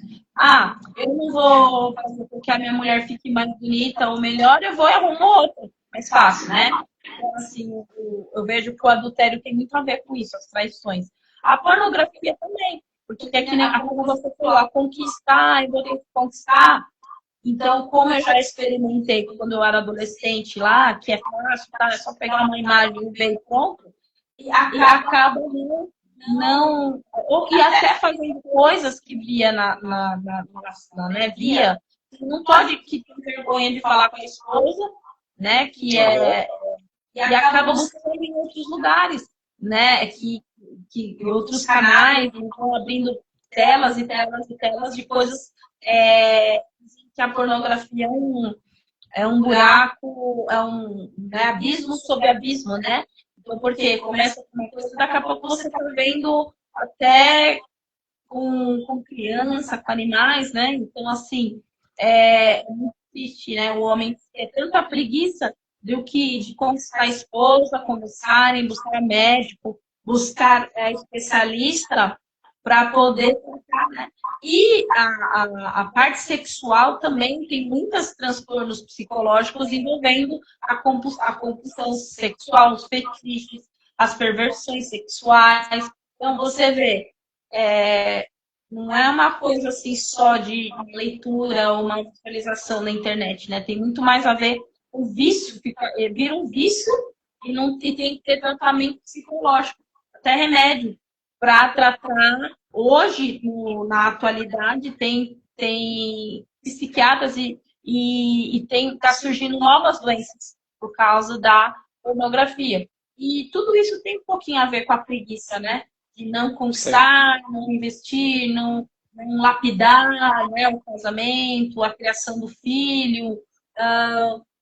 Eu não vou fazer com que a minha mulher fique mais bonita ou melhor, eu vou e arrumo outra. Mais fácil, né? Então, assim, eu vejo que o adultério tem muito a ver com isso, as traições. A pornografia também, porque é que nem como você falou, conquistar, eu vou ter que conquistar. Então, como eu já experimentei quando eu era adolescente lá, que é fácil, tá? É só pegar uma imagem e ver e pronto, e acaba e até fazendo coisas que via né, via, não pode que tem vergonha de falar com a esposa, né, e acaba buscando em outros lugares, né, que outros canais vão abrindo telas e telas e telas de coisas que a pornografia é um buraco, né, abismo sobre abismo, né? Então, porque começa com uma coisa, daqui a pouco você está vendo até com criança, com animais, né? Então, assim, é muito triste, né? O homem é tanta preguiça de conquistar a esposa, conversarem, buscar médico, buscar especialista, para poder tratar, né? E a parte sexual também tem muitos transtornos psicológicos envolvendo a compulsão sexual, os fetiches, as perversões sexuais. Então, você vê, não é uma coisa assim só de leitura ou uma visualização na internet, né? Tem muito mais a ver com o vício, vira um vício e tem que ter tratamento psicológico, até remédio, para tratar. Hoje, na atualidade, tem psiquiatras e está surgindo novas doenças por causa da pornografia. E tudo isso tem um pouquinho a ver com a preguiça, né? De não constar, não investir, não lapidar, né, o casamento, a criação do filho,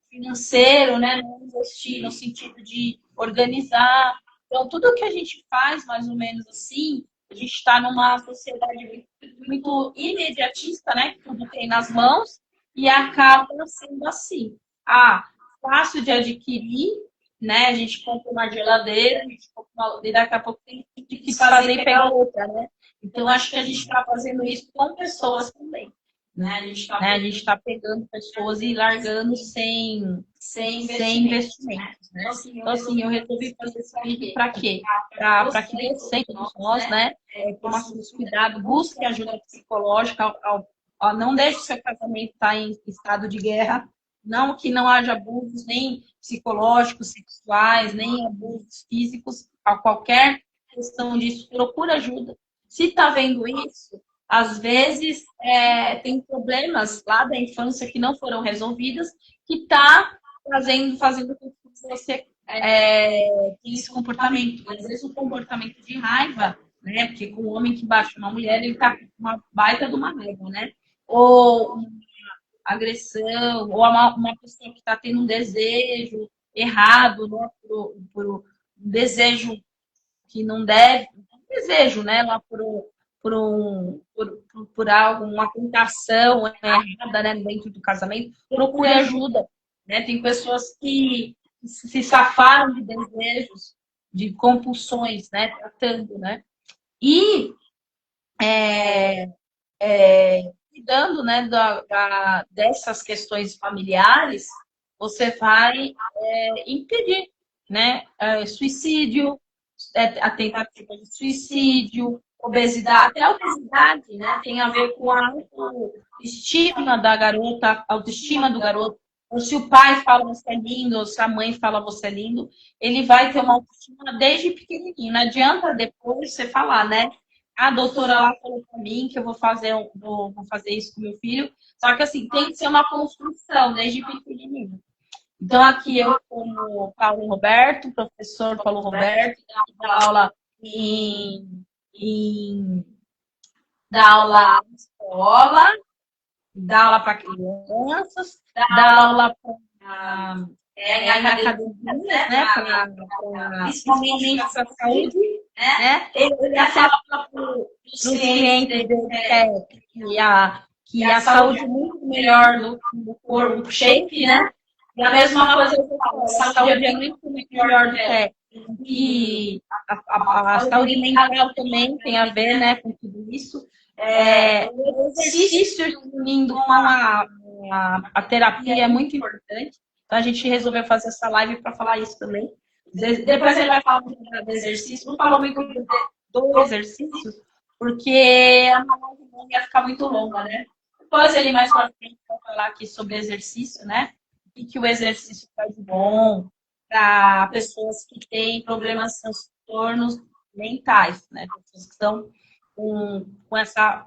financeiro, né, não investir no sentido de organizar. Então, tudo que a gente faz, mais ou menos assim, a gente está numa sociedade muito imediatista, né, que tudo tem nas mãos, e acaba sendo assim. Fácil de adquirir, né? A gente compra uma geladeira, a gente compra e daqui a pouco tem que fazer e pegar outra, né? Então, acho que a gente está fazendo isso com pessoas também. Né? A gente está pegando pessoas e largando sem investimentos. Né? Então, assim, eu resolvi fazer esse vídeo para quê? Para que você, todos nós, né, tomemos cuidado, busque ajuda psicológica, não deixe o seu casamento estar em estado de guerra, não que não haja abusos nem psicológicos, sexuais, nem abusos físicos, a qualquer questão disso, procura ajuda. Se está vendo isso, às vezes tem problemas lá da infância que não foram resolvidos, que está fazendo com que você tenha esse comportamento. Às vezes o comportamento de raiva, né? Porque com o homem que bate uma mulher, ele está com uma baita de uma raiva, né? Ou uma agressão, ou uma pessoa que está tendo um desejo errado, né? Por um desejo que não deve, um desejo, né? Lá por algo, uma tentação errada, né, dentro do casamento, procure ajuda. Né? Tem pessoas que se safaram de desejos, de compulsões, né, tratando, né? E cuidando, né, dessas questões familiares, você vai impedir, né, suicídio, a tentativa de suicídio, obesidade, até a obesidade, né, tem a ver com a autoestima da garota, a autoestima do garoto. Ou se o pai fala você é lindo, ou se a mãe fala você é lindo, ele vai ter uma autoestima desde pequenininho. Não adianta depois você falar, né? A doutora lá falou para mim que eu vou fazer isso com meu filho. Só que assim, tem que ser uma construção desde pequenininho. Então, aqui eu como Paulo Roberto, professor Paulo Roberto, dá aula dá aula na escola, dá aula para crianças, dá aula para academias, né? Principalmente para a saúde, né? Ele fala para os clientes que a saúde é muito melhor do corpo, do shape, né? E a mesma coisa que eu falo, a saúde é muito melhor do que e a saúde mental também tem a ver, né, com tudo isso. O exercício unindo com a terapia é muito importante. Então a gente resolveu fazer essa live para falar isso também. Depois ele vai falar muito do exercício. Não falou muito do exercício, porque a live não ia ficar muito longa, né? Depois ele mais para frente vai falar aqui sobre exercício, né? O que o exercício faz de bom para pessoas que têm problemas transtornos mentais, né? Pessoas que estão com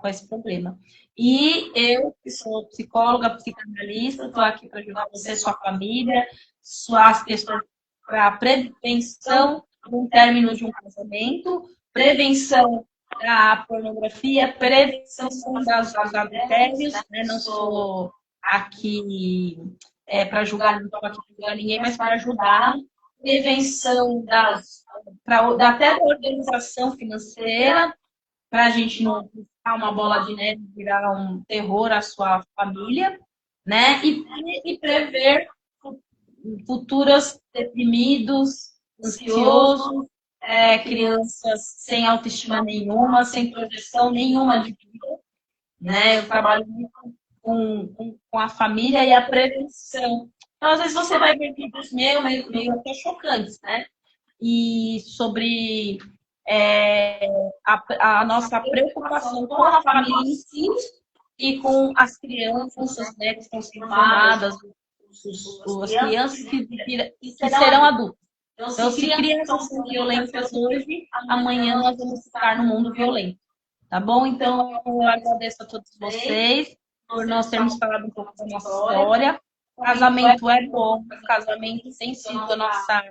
esse problema. E eu, que sou psicóloga, psicanalista, estou aqui para ajudar você, sua família, suas questões para prevenção no término de um casamento, prevenção da pornografia, prevenção dos adultérios, né? Não sou aqui para julgar, não estou aqui para julgar ninguém, mas para ajudar, prevenção até da organização financeira, para a gente não ficar uma bola de neve, virar um terror à sua família, né? E prever futuros deprimidos, ansiosos, crianças sem autoestima nenhuma, sem projeção nenhuma de vida, né? Eu trabalho muito com a família e a prevenção. Então, às vezes você vai ver vídeos meio até chocantes, né? E sobre a nossa preocupação com a família em si e com as crianças, né, que estão sendo formadas, as crianças que serão adultos. Então, se crianças são violentas hoje, amanhã nós vamos estar no mundo violento. Tá bom? Então, eu agradeço a todos vocês por nós termos falado um pouco da nossa história. O casamento é bom, o casamento tem sido a nossa,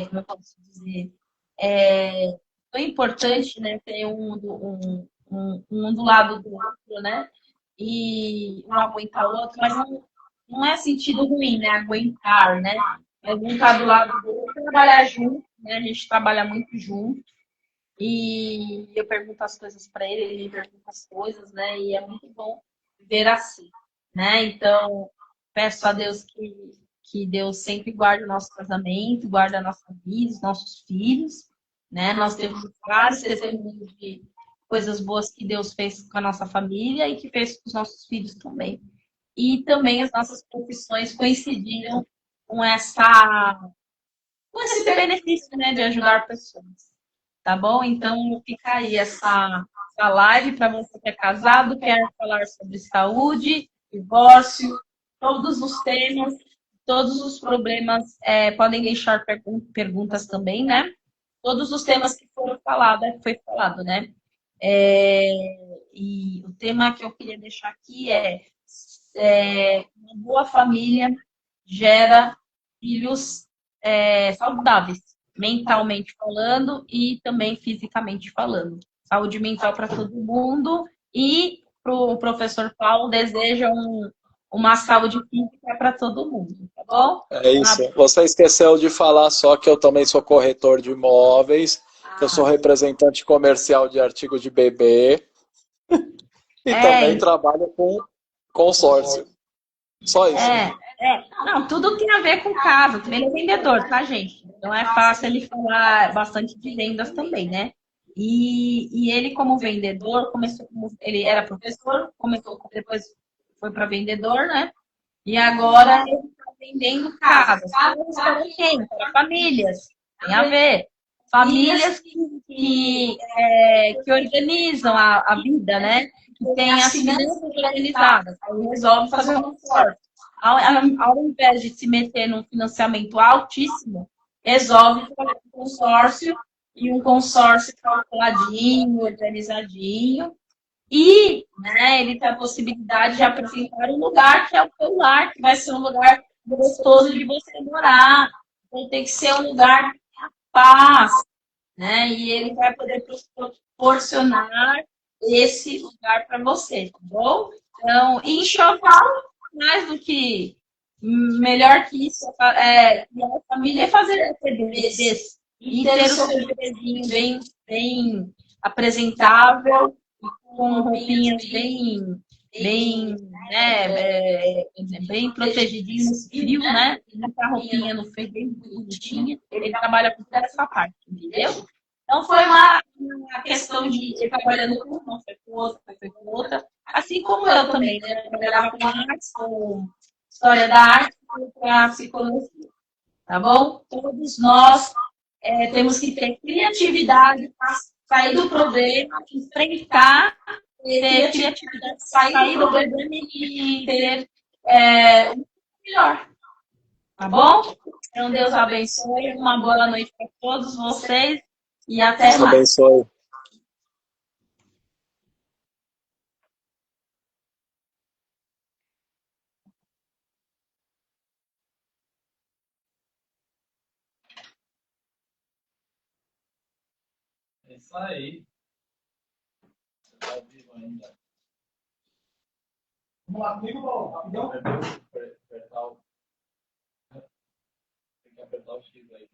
como eu posso dizer, foi importante, né, ter um do lado do outro, né? E um aguentar o outro, mas não é sentido ruim, né? Aguentar, né? Mas um tá do lado do outro, trabalhar junto, né? A gente trabalha muito junto. E eu pergunto as coisas para ele, ele me pergunta as coisas, né? E é muito bom ver assim, né? Então, peço a Deus que Deus sempre guarde o nosso casamento, guarde a nossa vida, os nossos filhos, né? Nós temos vários testemunhos de coisas boas que Deus fez com a nossa família e que fez com os nossos filhos também. E também as nossas profissões coincidiram com com esse benefício, né, de ajudar pessoas. Tá bom? Então fica aí essa live para você que é casado, quer falar sobre saúde, divórcio, todos os temas, todos os problemas, podem deixar perguntas também, né? Todos os temas que foram falados, foi falado, né? E o tema que eu queria deixar aqui uma boa família gera filhos saudáveis, mentalmente falando e também fisicamente falando. Saúde mental para todo mundo e o professor Paulo deseja uma saúde física para todo mundo, tá bom? É isso. Você esqueceu de falar só que eu também sou corretor de imóveis, que eu sou representante comercial de artigos de bebê e também trabalho com consórcio. Só isso. Não, tudo tem a ver com casa. Também ele é vendedor, tá, gente? Então é fácil ele falar bastante de vendas também, né? E ele, como vendedor, ele era professor, depois foi para vendedor, né? E agora ele está vendendo casas. Casas para quem? Para famílias. Tem a ver. Famílias que organizam a vida, né? Que têm as finanças organizadas. Aí resolve fazer um consórcio. Ao invés de se meter num financiamento altíssimo, resolve fazer um consórcio e um consórcio calculadinho, organizadinho. E, né, ele tem a possibilidade de apresentar um lugar que é o teu lar, que vai ser um lugar gostoso de você morar. Então, tem que ser um lugar de paz, né? E ele vai poder proporcionar esse lugar para você, tá bom? Então, enxoval, mais do que melhor que isso, a família é fazer bebês e ter o seu bebezinho bem apresentável, com roupinhas bem protegidinhas no frio, né? Muita roupinha no frio, bem bonitinha. Ele trabalha com toda essa parte, entendeu? Então foi uma questão de ele trabalhando com uma, foi com outra. Assim como eu também, né? Eu trabalhava com artes, com história da arte, com a psicologia. Tá bom? Todos nós temos que ter criatividade para sair do problema, enfrentar, ter criatividade, sair do problema e ter o melhor. Tá bom? Então, Deus abençoe. Uma boa noite para todos vocês e até mais. Deus abençoe. É isso aí. Você tá vivo ainda. Vamos lá, comigo, rapidão. Tem que apertar o X aí.